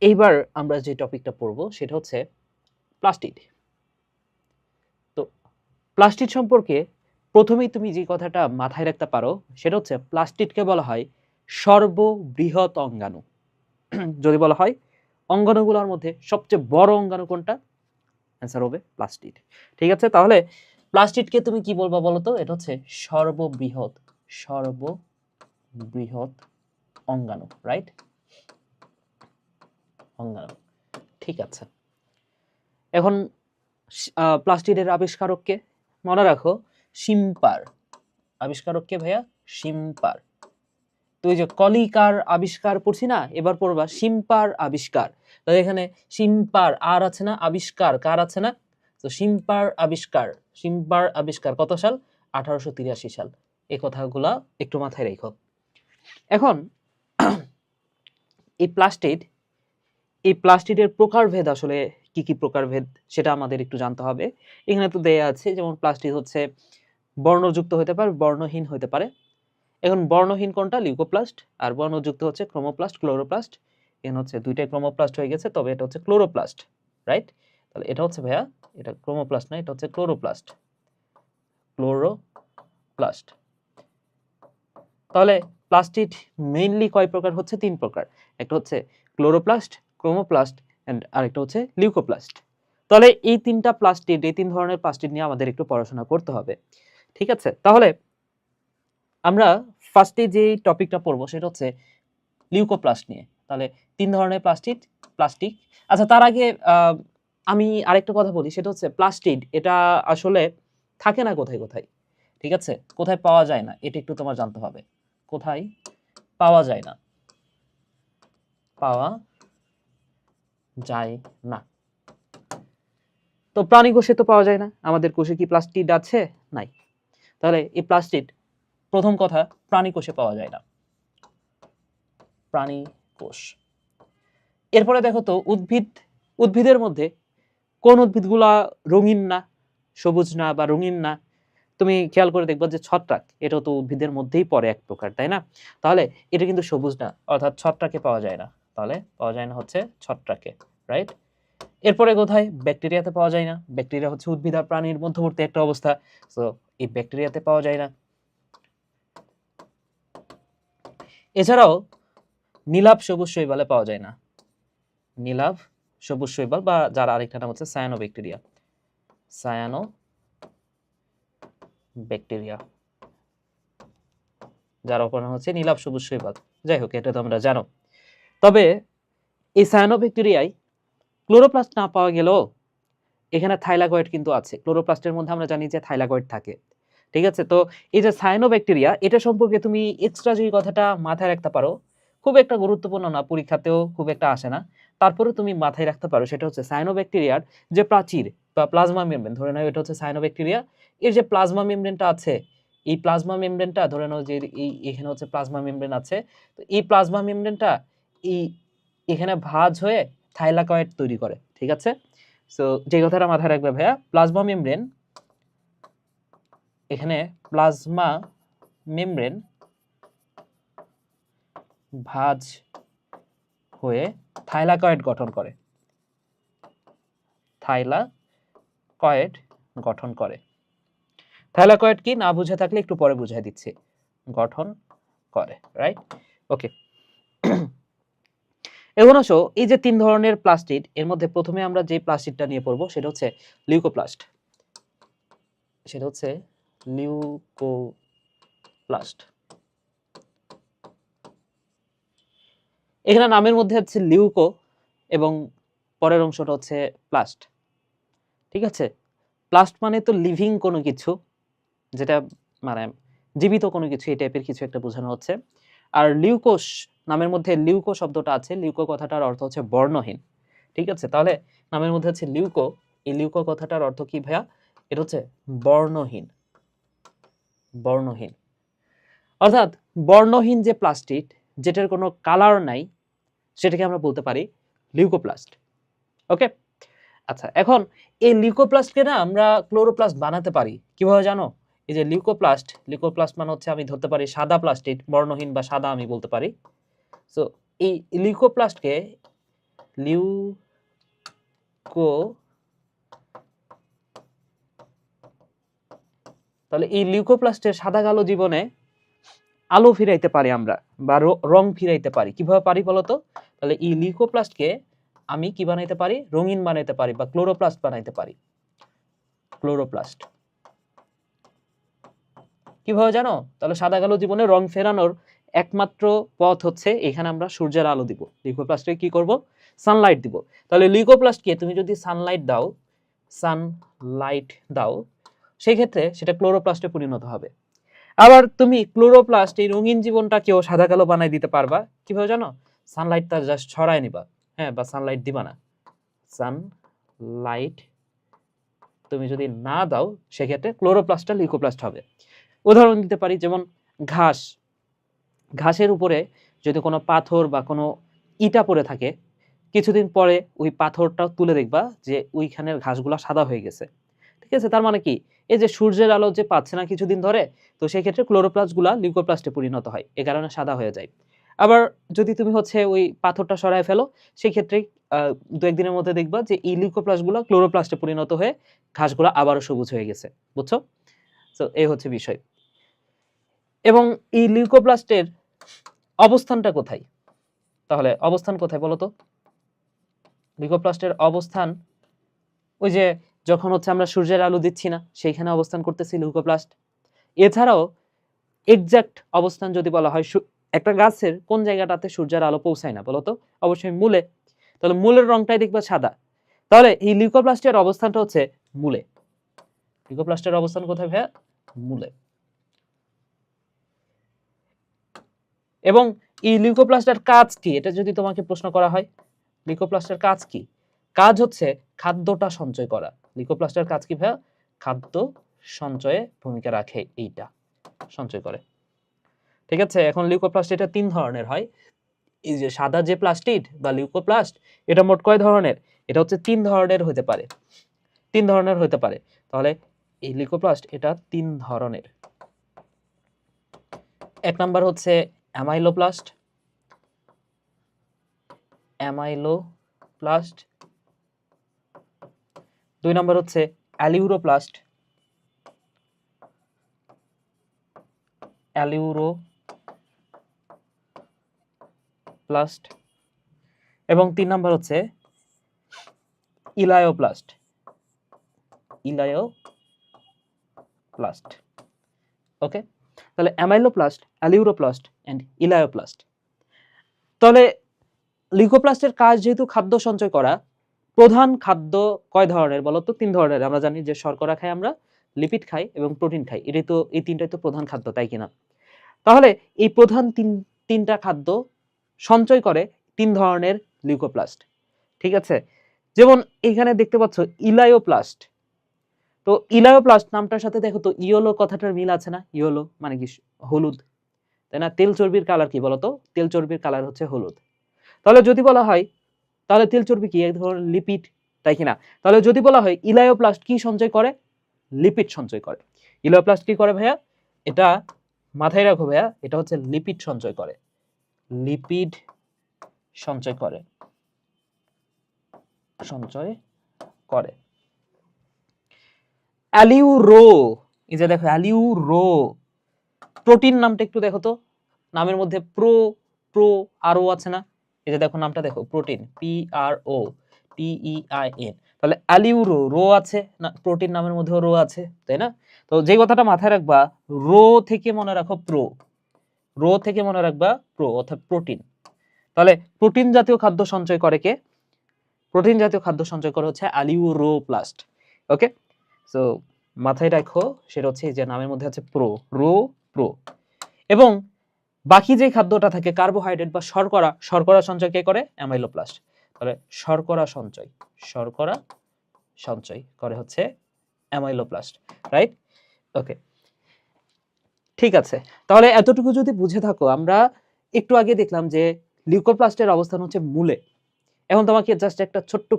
এইবার আমরা যে টপিকটা পড়ব সেটা হচ্ছে প্লাস্টিড। তো প্লাস্টিড সম্পর্কে প্রথমেই তুমি যে কথাটা মাথায় রাখতে পারো সেটা হচ্ছে প্লাস্টিডকে বলা হয় সর্ববৃহৎ অঙ্গাণু। যদি বলা হয় অঙ্গাণুগুলোর মধ্যে সবচেয়ে বড় অঙ্গাণু কোনটা, অ্যান্সার হবে প্লাস্টিড। ঠিক আছে, তাহলে প্লাস্টিডকে তুমি কি বলবা বলো তো? এটা হচ্ছে সর্ববৃহৎ অঙ্গাণু, রাইট? অঙ্গাণু, ঠিক আছে। এখন প্লাস্টিডের আবিষ্কারককে মনে রাখো শিম্পার। আবিষ্কারককে ভাইয়া শিম্পার। তো ওই যে কলিকার আবিষ্কার পড়ছি না, এবার পড়বা শিম্পার আবিষ্কার। তাহলে এখানে শিম্পার আর আছে না, আবিষ্কার কার আছে না, তো শিম্পার আবিষ্কার কত সাল? 1883 সাল। এই কথাগুলা একটু মাথায় রেখো। এখন এই প্লাস্টিডের প্রকারভেদ আসলে কি কি প্রকারভেদ সেটা আমাদের একটু জানতে হবে। এখানে তো দেয়া আছে, যেমন প্লাস্টিড হচ্ছে বর্ণযুক্ত হতে পারে, বর্ণহীন হতে পারে। এখন বর্ণহীন কোনটা? লিউকোপ্লাস্ট। আর বর্ণযুক্ত হচ্ছে ক্রোমোপ্লাস্ট, ক্লোরোপ্লাস্ট। এখানে হচ্ছে দুইটাই ক্রোমোপ্লাস্ট হয়ে গেছে, তবে এটা হচ্ছে ক্লোরোপ্লাস্ট, রাইট? তাহলে এটা হচ্ছে ভাইয়া, এটা ক্রোমোপ্লাস্ট না, এটা হচ্ছে ক্লোরোপ্লাস্ট। তাহলে প্লাস্টিড মেইনলি কয় প্রকার হচ্ছে? 3 প্রকার। একটা হচ্ছে ক্লোরোপ্লাস্ট, ক্রোমোপ্লাস্ট এন্ড আরেকটা হচ্ছে লিউকোপ্লাস্ট। তাহলে এই তিনটা প্লাস্টিড, এই তিন ধরনের প্লাস্টিড নিয়ে আমাদের একটু পড়াশোনা করতে হবে। ঠিক আছে, তাহলে আমরা ফার্স্টে যে টপিকটা পড়বো সেটা হচ্ছে লিউকোপ্লাস্ট নিয়ে। তাহলে 3 ধরনের প্লাস্টিক। আচ্ছা, তার আগে আমি আরেকটা কথা বলি, সেটা হচ্ছে প্লাস্টিড এটা আসলে থাকে না কোথায় কোথায়। ঠিক আছে, কোথায় পাওয়া যায় না এটা একটু তোমার জানতে হবে। কোথায় পাওয়া যায় না? পাওয়া যায় না। তো প্রাণী কোষে তো পাওয়া যায় না। আমাদের কোষে কি প্লাস্টিড আছে? নাই। তাহলে এই প্লাস্টিড প্রথম কথা প্রাণী কোষে পাওয়া যায় না, প্রাণী কোষ। এরপরে দেখো তো উদ্ভিদের মধ্যে কোন উদ্ভিদগুলা রঙিন না, সবুজ না বা রঙিন না? তুমি খেয়াল করে দেখবা যে ছত্রাক, এটা তো উদ্ভিদের মধ্যেই পড়ে এক প্রকার, তাই না? তাহলে এটা কিন্তু সবুজ না, অর্থাৎ ছত্রাকে পাওয়া যায় না। তাহলে পাওয়া যায় না হচ্ছে ছত্রাকে, রাইট? এরপরে কোথায়? ব্যাকটেরিয়াতে পাওয়া যায় না। ব্যাকটেরিয়া হচ্ছে উদ্ভিদ আর প্রাণীর মধ্যবর্তী একটা অবস্থা, সো এই ব্যাকটেরিয়াতে পাওয়া যায় না। এছাড়াও নীলাভ সবুজ শৈবালে পাওয়া যায় না। নীলাভ সবুজ শৈবাল, বা যার আরেকটা নাম হচ্ছে সায়ানোব্যাকটেরিয়া। সায়ানোব্যাকটেরিয়া, যার অপর নাম হচ্ছে নীলাভ সবুজ শৈবাল। যাই হোক, এটা তো আমরা জানো। তবে এই সায়ানোব্যাকটেরিয়ায় ক্লোরোপ্লাস্ট না পাওয়া গেলেও এখানে থাইলাকয়েড কিন্তু আছে। ক্লোরোপ্লাস্টের মধ্যে আমরা জানি যে থাইলাকয়েড থাকে। ঠিক আছে, তো এই যে সায়ানোব্যাকটেরিয়া, এটা সম্পর্কে তুমি এক্সট্রা যে কথাটা মাথায় রাখতে পারো, খুব একটা গুরুত্বপূর্ণ না, পরীক্ষাতেও খুব একটা আসে না, তারপরে তুমি মাথায় রাখতে পারো, সেটা হচ্ছে সায়ানোব্যাকটেরিয়ার যে প্রাচীর বা প্লাজমা মেমব্রেন, ধরে নাও এটা হচ্ছে সায়ানোব্যাকটেরিয়া, এর যে প্লাজমা মেমব্রেনটা আছে, এই প্লাজমা মেমব্রেনটা ধরে নাও যে এখানে হচ্ছে প্লাজমা মেমব্রেন আছে, তো এই প্লাজমা মেমব্রেনটা এই এখানে ভাঁজ হয়ে থাইলাকয়েড তৈরি করে। ঠিক আছে, সো যে কথাটা মাথায় রাখবে ভাইয়া, প্লাজমা মেমব্রেন, এখানে প্লাজমা মেমব্রেন ভাঁজ হয়ে থাইলাকয়েড গঠন করে। থাইলাকয়েড গঠন করে। থাইলাকয়েড কি না বুঝে থাকলে একটু পরে বুঝাই দিচ্ছি। গঠন করে, রাইট? ওকে। এখন আসো, এই যে 3 ধরনের প্লাস্টিড, এর মধ্যে প্রথমে আমরা যে প্লাস্টিডটা নিয়ে পড়বো সেটা হচ্ছে লিউকোপ্লাস্ট। সেটা হচ্ছে লিউকোপ্লাস্ট। এখানে নামের মধ্যে হচ্ছে লিউকো এবং পরের অংশটা হচ্ছে প্লাস্ট। ঠিক আছে, প্লাস্ট মানে তো লিভিং কোনো কিছু, যেটা মানে জীবিত কোনো কিছু, এই টাইপের কিছু একটা বোঝানো হচ্ছে। আর লিউকোস নামের মধ্যে লিউকো শব্দটা আছে, লিউকো কথাটার অর্থ হচ্ছে বর্ণহীন। ঠিক আছে, তাহলে নামের মধ্যে হচ্ছে লিউকো, এই লিউকো কথাটার অর্থ কি ভাইয়া? এটা হচ্ছে বর্ণহীন। বর্ণহীন অর্থাৎ বর্ণহীন যে প্লাস্টিড, যেটার কোনো কালার নাই, সেটাকে আমরা বলতে পারি লিউকোপ্লাস্ট। ওকে, আচ্ছা, এখন এই লিউকোপ্লাস্টকে না আমরা ক্লোরোপ্লাস্ট বানাতে পারি কিভাবে জানো? এই যে লিউকোপ্লাস্ট মানে হচ্ছে, আমি ধরতে পারি সাদা প্লাস্টিড, বর্ণহীন বা সাদা আমি বলতে পারি। সো এই লিউকোপ্লাস্টকে লিউকো, তাহলে এই লিউকোপ্লাস্টের সাদা কালো জীবনে আলো ফিরাইতে পারি আমরা, বা রং ফিরাইতে পারি। কিভাবে পারি বলতো? তাহলে এই লিউকোপ্লাস্টকে আমি কি বানাইতে পারি? রঙিন বানাইতে পারি, বা ক্লোরোপ্লাস্ট বানাইতে পারি। ক্লোরোপ্লাস্ট কিভাবে জানো? তাহলে সাদা কালো জীবনে রং ফেরানোর একমাত্র পথ হচ্ছে এখানে আমরা সূর্যের আলো দিব। লিউকোপ্লাস্টে কি করব? সানলাইট দিব। তাহলে লিউকোপ্লাস্টকে তুমি যদি সানলাইট দাও, সেই ক্ষেত্রে সেটা ক্লোরোপ্লাস্টে পরিণত হবে। আবার তুমি ক্লোরোপ্লাস্ট এই রঙিন জীবনটাকেও সাদা কালো বানাই দিতে পারবা। কিভাবে জানো? সানলাইটটা জাস্ট ছড়ায় নিবা, হ্যাঁ, বা সানলাইট দিবা না। সানলাইট তুমি যদি না দাও, সেক্ষেত্রে ক্লোরোপ্লাস্টটা লিউকোপ্লাস্ট হবে। উদাহরণ দিতে পারি, যেমন ঘাসের উপরে যদি কোনো পাথর বা কোনো ইটা পড়ে থাকে, কিছুদিন পরে ওই পাথরটা তুলে দেখবা যে ওইখানের ঘাসগুলো সাদা হয়ে গেছে। ঠিক আছে, তার মানে কি? এই যে সূর্যের আলো যে পাচ্ছে না কিছুদিন ধরে, তো সেই ক্ষেত্রে ক্লোরোপ্লাস্টগুলা লিউকোপ্লাস্টে পরিণত হয়, এ কারণে সাদা হয়ে যায়। আবার যদি তুমি হচ্ছে ওই পাথরটা সরায় ফেলো, সেই ক্ষেত্রে দু একদিনের মধ্যে দেখবা যে এই লিউকোপ্লাস্টগুলো ক্লোরোপ্লাস্টে পরিণত হয়ে ঘাসগুলো আবারও সবুজ হয়ে গেছে। বুঝছো? তো এই হচ্ছে বিষয়। এবং এই লিউকোপ্লাস্টের অবস্থানটা কোথায়? তাহলে অবস্থান কোথায় বলতো? লিউকোপ্লাস্টের অবস্থান ওই যে যখন হচ্ছে আমরা সূর্যের আলো দিচ্ছি না, সেইখানে অবস্থান করতেছে লিউকোপ্লাস্ট। এছাড়াও এক্সাক্ট অবস্থান যদি বলা হয়, একটা গাছের কোন জায়গাটাতে সূর্যের আলো পৌঁছায় না বলতো? অবশ্যই মূলে। তাহলে মূলের রংটাই দেখবা সাদা। তাহলে এই লিউকোপ্লাস্টের অবস্থানটা হচ্ছে মূলে। লিউকোপ্লাস্টের অবস্থান কোথায় ভাইয়া? মূলে। এবং এই লিউকোপ্লাস্টের কাজ কি, এটা যদি তোমাকে প্রশ্ন করা হয়, লিউকোপ্লাস্টের কাজ কি? কাজ হচ্ছে খাদ্যটা সঞ্চয় করা। লিউকোপ্লাস্টের কাজ কি ভাইয়া? খাদ্য সঞ্চয়ে ভূমিকা রাখে, এইটা সঞ্চয় করে। ঠিক আছে, এখন লিউকোপ্লাস্ট এটা 3 ধরনের হয়। এই যে সাদা যে প্লাস্টিড বা লিউকোপ্লাস্ট, এটা মোট কয় ধরনের? এটা হচ্ছে 3 ধরনের হতে পারে। 3 ধরনের হতে পারে। তাহলে এই লিউকোপ্লাস্ট এটা 3 ধরনের। এক নাম্বার হচ্ছে অ্যামাইলোপ্লাস্ট। অ্যামাইলোপ্লাস্ট। 2 নাম্বার হচ্ছে অ্যালিউরোপ্লাস্ট। অ্যালিউরোপ্লাস্ট। এবং 3 নাম্বার হচ্ছে ইলায়োপ্লাস্ট। ইলায়োপ্লাস্ট। ওকে, তাহলে অ্যামাইলোপ্লাস্ট, অ্যালিউরোপ্লাস্ট এন্ড ইলায়োপ্লাস্ট। তাহলে লিউকোপ্লাস্টের কাজ যেহেতু খাদ্য সঞ্চয় করা, প্রধান খাদ্য কয় ধরনের বলতো? 3 ধরনের। আমরা জানি যে শর্করা খাই আমরা, লিপিড খাই এবং প্রোটিন খাই। এটাই তো, এই তিনটাই তো প্রধান খাদ্য, তাই কিনা? তাহলে এই প্রধান তিনটা খাদ্য সঞ্চয় করে 3 ধরনের লিউকোপ্লাস্ট। ঠিক আছে, যেমন এখানে দেখতে পাচ্ছ ইলায়োপ্লাস্ট। তো ইলায়োপ্লাস্ট নামটার সাথে দেখো তো ইয়েলো কথাটার মিল আছে না? ইয়েলো মানে কি? হলুদ, তাই না? তেল চর্বির কালার কি বলতো? তেল চর্বির কালার হচ্ছে হলুদ। তাহলে যদি বলা হয়, তাহলে তেল চর্বি কি? এক ধরনের লিপিড, তাই কিনা? তাহলে যদি বলা হয় ইলায়োপ্লাস্ট কি সঞ্চয় করে? লিপিড সঞ্চয় করে। ইলায়োপ্লাস্ট কি করে ভাইয়া? এটা মাথায় রাখো ভাইয়া, এটা হচ্ছে লিপিড সঞ্চয় করে। লিপিড সঞ্চয় করে। অ্যালিউরো, এই যে দেখো অ্যালিউরো। প্রোটিন নামটা একটু দেখো তো, নামের মধ্যে প্রো আর ও আছে না? এই যে দেখো নামটা দেখো, প্রোটিন, PROTEIN। তাহলে অ্যালিউরো, রো আছে না? প্রোটিন নামের মধ্যেও রো আছে, তাই না? তো যে কথাটা মাথায় রাখবা, রো থেকে মনে রাখো প্রো, অর্থাৎ প্রোটিন। তাহলে প্রোটিন জাতীয় খাদ্য সঞ্চয় করে কে? প্রোটিন জাতীয় খাদ্য সঞ্চয় করে হচ্ছে অ্যালিউরোপ্লাস্ট। ওকে, সো মাথায় রাখো, সেটা হচ্ছে যে নামের মধ্যে আছে প্রো। এবং বাকি যে খাদ্যটা থাকে কার্বোহাইড্রেট বা শর্করা সঞ্চয় কে করে? অ্যামাইলোপ্লাস্ট। তাহলে শর্করা সঞ্চয় করে হচ্ছে অ্যামাইলোপ্লাস্ট, রাইট? ওকে, ঠিক আছে। তাহলে এতটুকু যদি বুঝে থাকো, আমরা একটু আগে দেখলাম যে লিউকোপ্লাস্টের অবস্থান হচ্ছে মূলে। এখন তোমাকে জাস্ট একটা ছোট্ট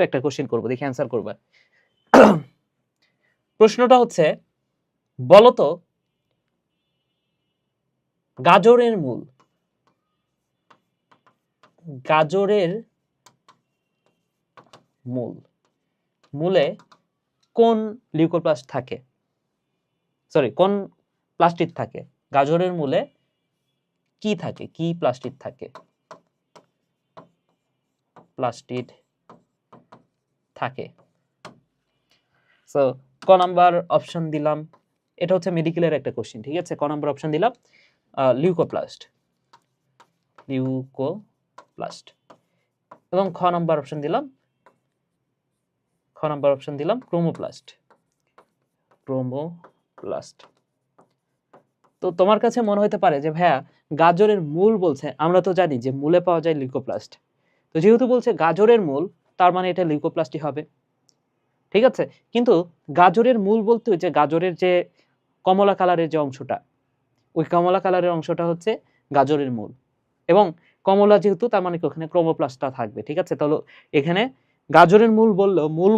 একটা কোশ্চেন করব, দেখি অ্যান্সার করবে। প্রশ্নটা হচ্ছে, বলতো গাজরের মূল, মূলে কোন লিউকোপ্লাস্ট থাকে, সরি কোন প্লাস্টিড থাকে? গাজরের মূলে কি থাকে, কি প্লাস্টিড থাকে? প্লাস্টিড থাকে। সো ক নাম্বার অপশন দিলাম, এটা হচ্ছে মেডিকেলের একটা কোশ্চেন, ঠিক আছে? ক নাম্বার অপশন দিলাম লিউকোপ্লাস্ট, লিউকোপ্লাস্ট। এবং খ নাম্বার অপশন দিলাম, খ নাম্বার অপশন দিলাম ক্রোমোপ্লাস্ট, ক্রোমোপ্লাস্ট। তো তোমার কাছে মনে হতে পারে যে ভাইয়া গাজরের মূল বলছে, আমরা তো জানি যে মূলে পাওয়া যায় লিউকোপ্লাস্ট, তো যেহেতু বলছে গাজরের মূল তার মানে এটা লিউকোপ্লাস্টই হবে, ঠিক আছে? কিন্তু গাজরের মূল বলতে যে গাজরের যে কমলা কালারের যে অংশটা, ওই কমলা কালারের অংশটা হচ্ছে গাজরের মূল, এবং কমলা যেহেতু তার মানে কি ওখানে ক্রোমোপ্লাস্টটা থাকবে, ঠিক আছে? তাহলে এখানে গাজরের মূল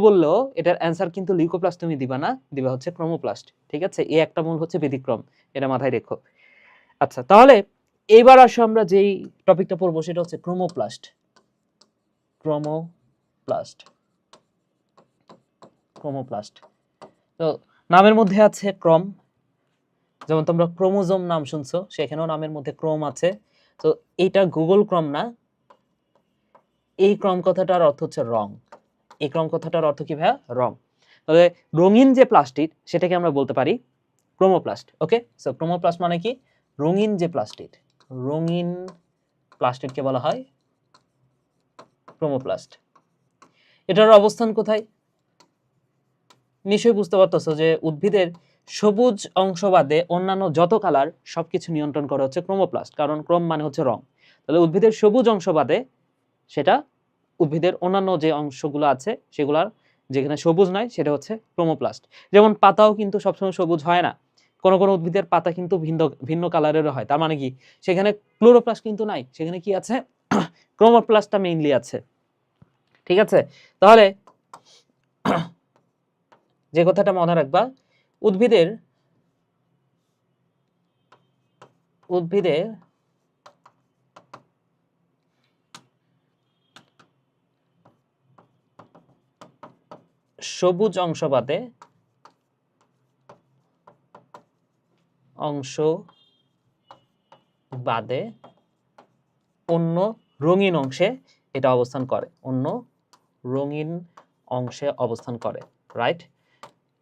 বললেও এটার অ্যান্সার কিন্তু লিউকোপ্লাস্ট তুমি দিবা না, দিবা হচ্ছে ক্রোমোপ্লাস্ট, ঠিক আছে? এই একটা মূল হচ্ছে ব্যতিক্রম, এটা মাথায় রেখো। আচ্ছা, তাহলে এবার আসো আমরা যেই টপিকটা পড়বো সেটা হচ্ছে ক্রোমোপ্লাস্ট, ক্রোমোপ্লাস্ট, ক্রোমোপ্লাস্ট। তো নামের মধ্যে আছে ক্রম, যেমন তোমরা ক্রোমোজোম নাম শুনছো, সেখানেও নামের মধ্যে ক্রম আছে। তো এইটা গুগল ক্রম না, এই ক্রম কথাটার অর্থ হচ্ছে রং। এই ক্রম কথাটার অর্থ কি ভাইয়া? রং। তবে রঙিন যে প্লাস্টিড সেটাকে আমরা বলতে পারি ক্রোমোপ্লাস্ট। ওকে, সো ক্রোমোপ্লাস্ট মানে কি? রঙিন যে প্লাস্টিড, রঙিন প্লাস্টিডকে বলা হয় ক্রোমোপ্লাস্ট। এটার অবস্থান কোথায়? নিশ্চয়ই বুঝতে পারতেছো যে উদ্ভিদের সবুজ অংশ বাদে অন্যান্য যত কালার সবকিছু নিয়ন্ত্রণ করা হচ্ছে ক্রোমোপ্লাস্ট, কারণ ক্রোম মানে হচ্ছে রং। তাহলে উদ্ভিদের সবুজ অংশ বাদে সেটা উদ্ভিদের অন্যান্য যে অংশগুলো আছে সেগুলার যেখানে সবুজ নয় সেটা হচ্ছে ক্রোমোপ্লাস্ট। যেমন পাতাও কিন্তু সবসময় সবুজ হয় না, কোনো কোনো উদ্ভিদের পাতা কিন্তু ভিন্ন ভিন্ন কালারেরও হয়, তার মানে কি সেখানে ক্লোরোপ্লাস্ট কিন্তু নাই, সেখানে কি আছে? ক্রোমোপ্লাস্টটা মেইনলি আছে, ঠিক আছে? তাহলে যে কথাটা মনে রাখবা, উদ্ভিদের সবুজ অংশ বাদে অন্য রঙিন অংশে এটা অবস্থান করে, অন্য রঙিন অংশে অবস্থান করে, রাইট?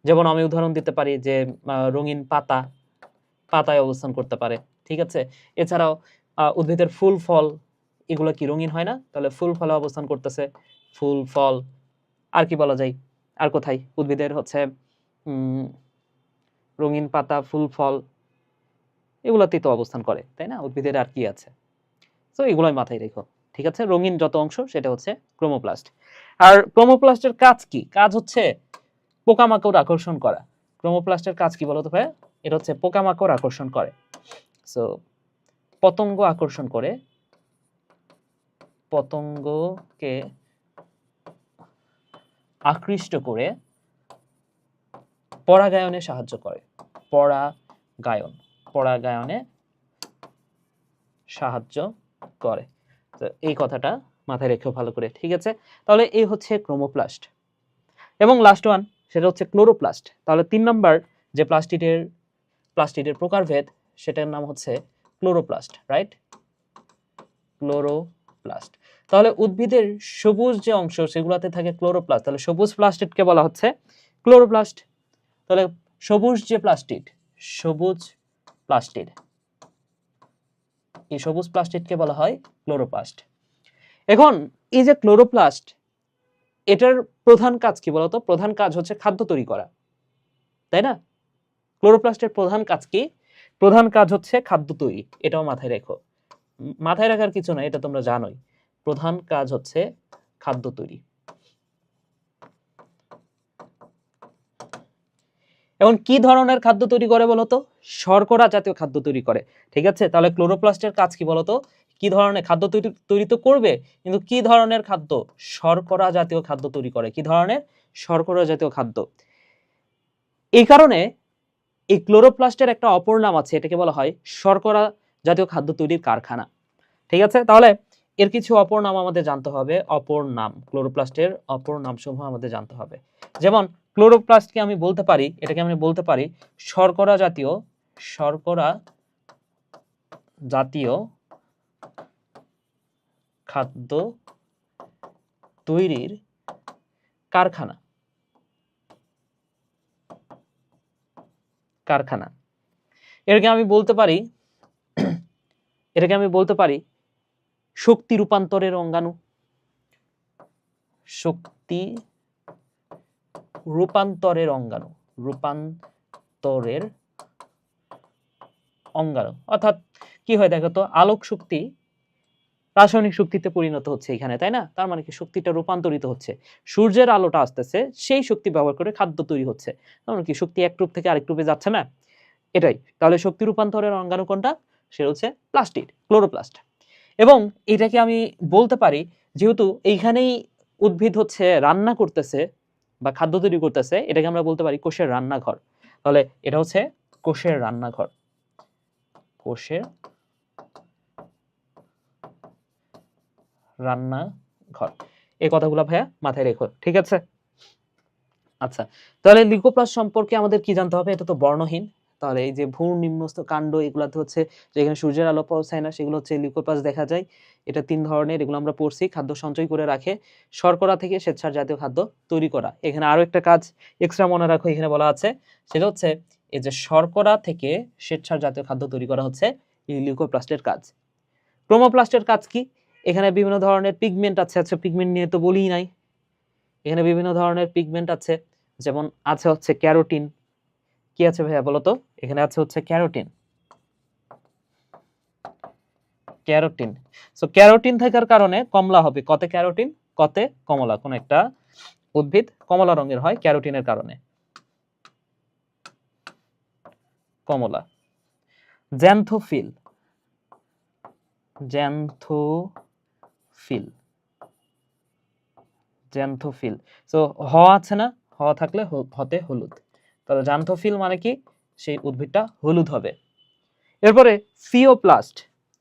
যেমন আমি উদাহরণ দিতে পারি যে রঙিন পাতায় অবস্থান করতে পারে, ঠিক আছে? এছাড়াও উদ্ভিদের ফুল ফল এগুলো কি রঙিন হয় না? তাহলে ফুল ফলে অবস্থান করতেছে, ফুল ফল। আর কি বলা যায়? আর কোথায় উদ্ভিদের হচ্ছে রঙিন পাতা, ফুল ফল এগুলোতেই তো অবস্থান করে, তাই না? উদ্ভিদের আর কি আছে? তো এগুলোই মাথায় রেখো, ঠিক আছে? রঙিন যত অংশ সেটা হচ্ছে ক্রোমোপ্লাস্ট। আর ক্রোমোপ্লাস্টের কাজ কি? কাজ হচ্ছে পোকামাকড় আকর্ষণ করা। ক্রোমোপ্লাস্টের কাজ কি বলতো ভাই? এটা হচ্ছে পোকামাকড় আকর্ষণ করে। সো পতঙ্গ আকর্ষণ করে, পতঙ্গকে আকৃষ্ট করে পরাগায়নে সাহায্য করে, পরাগায়নে সাহায্য করে। তো এই কথাটা মাথায় রেখেও ভালো করে, ঠিক আছে? তাহলে এই হচ্ছে ক্রোমোপ্লাস্ট। এবং লাস্ট ওয়ান সেটা হচ্ছে ক্লোরোপ্লাস্ট। তাহলে 3 নাম্বার যে প্লাস্টিডের প্রকারভেদ সেটার নাম হচ্ছে ক্লোরোপ্লাস্ট, রাইট? ক্লোরোপ্লাস্ট। তাহলে উদ্ভিদের সবুজ যে অংশ সেগুলোতে থাকে ক্লোরোপ্লাস্ট, তাহলে সবুজ প্লাস্টিডকে বলা হচ্ছে ক্লোরোপ্লাস্ট। তাহলে সবুজ প্লাস্টিড, এই সবুজ প্লাস্টিডকে বলা হয় ক্লোরোপ্লাস্ট। এখন এই যে ক্লোরোপ্লাস্ট, এটার প্রধান কাজ কি বলতো? প্রধান কাজ হচ্ছে খাদ্য তৈরি করা, তাই না? ক্লোরোপ্লাস্টের প্রধান কাজ কি? প্রধান কাজ হচ্ছে খাদ্য তৈরি। এটাও মাথায় রেখো, মাথায় রাখার কিছু না, এটা তোমরা জানোই। প্রধান কাজ হচ্ছে খাদ্য তৈরি। এখন কি ধরনের খাদ্য তৈরি করে বলতো? শর্করা জাতীয় খাদ্য তৈরি করে, ঠিক আছে? তাহলে ক্লোরোপ্লাস্টের কাজ কি বলতো? কি ধরনের খাদ্য তৈরি তো করবে, কিন্তু কি ধরনের খাদ্য? শর্করা জাতীয় খাদ্য তৈরি করে। কি ধরনের? শর্করা জাতীয় খাদ্য। এই কারণে এই ক্লোরোপ্লাস্টের একটা অপর নাম আছে, এটাকে বলা হয় শর্করা জাতীয় খাদ্য তৈরির কারখানা, ঠিক আছে? তাহলে এর কিছু অপর নাম আমাদের জানতে হবে, অপর নাম, ক্লোরোপ্লাস্টের অপর নামসমূহ আমাদের জানতে হবে। যেমন ক্লোরোপ্লাস্টকে আমি বলতে পারি, এটাকে আমি বলতে পারি শর্করা জাতীয় খাদ্য তৈরির কারখানা। এটাকে আমি বলতে পারি শক্তি রূপান্তরের অঙ্গাণু। অর্থাৎ কি হয় দেখো তো, আলোক শক্তি রাসায়নিক শক্তিতে পরিণত হচ্ছে এখানে, তাই না? তার মানে কি শক্তিটা রূপান্তরিত হচ্ছে, সূর্যের আলোটা আসতেছে, সেই শক্তি ব্যবহার করে খাদ্য তৈরি হচ্ছে। তার মানে কি শক্তি এক রূপ থেকে আরেক রূপে যাচ্ছে না, এটাই। তাহলে শক্তি রূপান্তরের অঙ্গাণু কোনটা? সেটা হচ্ছে প্লাস্টিড, ক্লোরোপ্লাস্ট। এবং এটাকে আমি বলতে পারি, যেহেতু এইখানেই উদ্ভিদ হচ্ছে রান্না করতেছে বা খাদ্য তৈরি করতেছে, এটাকে আমরা বলতে পারি কোষের রান্নাঘর। তাহলে এটা হচ্ছে কোষের রান্নাঘর। এই কথাগুলো ভাইয়া মাথায় রেখো, ঠিক আছে? আচ্ছা, তাহলে লিউকোপ্লাস্ট সম্পর্কে আমাদের কি জানতে হবে? এটা তো বর্ণহীন। তাহলে এই যে ভ্রূণ, নিম্নস্থ কাণ্ড, এগুলাতে হচ্ছে যেখানে সূর্যের আলো পৌঁছায় না, সেগুলো হচ্ছে লিউকোপ্লাস্ট দেখা যায়। এটা 3 ধরনের, এগুলো আমরা পড়ছি। খাদ্য সঞ্চয় করে রাখে, শর্করা থেকে শ্বেতসার জাতীয় খাদ্য তৈরি করা। এখানে আরো একটা কাজ এক্সট্রা মনে রাখো, এখানে বলা আছে, সেটা হচ্ছে এই যে শর্করা থেকে শ্বেতসার জাতীয় খাদ্য তৈরি করা হচ্ছে এই লিউকোপ্লাস্টের কাজ। ক্রোমোপ্লাস্টের কাজ কি? এখানে বিভিন্ন ধরনের পিগমেন্ট আছে। আচ্ছা, পিগমেন্ট নিয়ে তো বলিই নাই। এখানে বিভিন্ন ধরনের পিগমেন্ট আছে, যেমন আছে হচ্ছে ক্যারোটিন। কি আছে ভাইয়া বলো তো? এখানে আছে হচ্ছে ক্যারোটিন। সো ক্যারোটিন থাকার কারণে কমলা হবে। কতে ক্যারোটিন, কতে কমলা। কোন একটা উদ্ভিদ কমলা রঙের হয় ক্যারোটিনের কারণে, কমলা। জ্যান্থোফিল। সো হ আছে না, হ থাকলে হতে হলুদ। তাহলে জ্যান্থোফিল মানে কি? সেই উদ্ভিদটা হলুদ হবে। এরপরে ফিওপ্লাস্ট,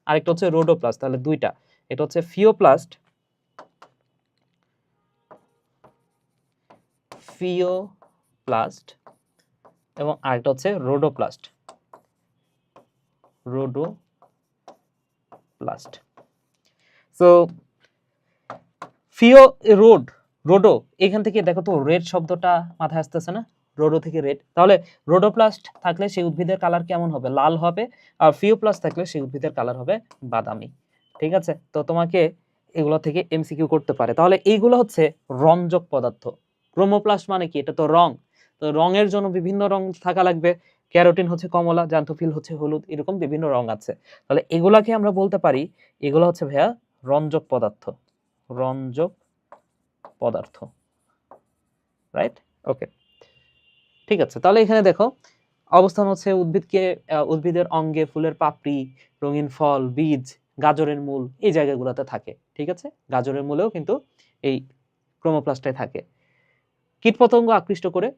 আরেকটা হচ্ছে রোডোপ্লাস্ট। তাহলে দুইটা, এটা হচ্ছে ফিওপ্লাস্ট এবং আরেকটা হচ্ছে রোডোপ্লাস্ট। সো রোডো, এখান থেকে দেখো তো রেড শব্দটা মাথায় আসতেছে না? রোডো থেকে রেড। তাহলে রোডোপ্লাস্ট থাকলে সেই উদ্ভিদের কালার কেমন হবে? লাল হবে। আর ফিওপ্লাস্ট থাকলে সেই উদ্ভিদের কালার হবে বাদামি। ঠিক আছে? তো তোমাকে এগুলো থেকে এমসিকিউ করতে পারে। তাহলে এইগুলো হচ্ছে রঞ্জক পদার্থ। ক্রোমোপ্লাস্ট মানে কি? এটা তো রং। তো রঙের জন্য বিভিন্ন রং থাকা লাগবে। ক্যারোটিন হচ্ছে কমলা, জ্যান্থোফিল হচ্ছে হলুদ, এরকম বিভিন্ন রং আছে। তাহলে এগুলাকে আমরা বলতে পারি এগুলো হচ্ছে ভাইয়া রঞ্জক পদার্থ। রাইট? ওকে, ঠিক আছে। তাহলে এখানে দেখো অবস্থান হচ্ছে উদ্ভিদের অঙ্গে, ফুলের পাপড়ি, রঙিন ফল, বীজ, গাজরের মূল, এই জায়গাগুলোতে থাকে। ঠিক আছে? গাজরের মূলেও কিন্তু এই ক্রোমোপ্লাস্টে থাকে। কীটপতঙ্গ আকৃষ্ট করে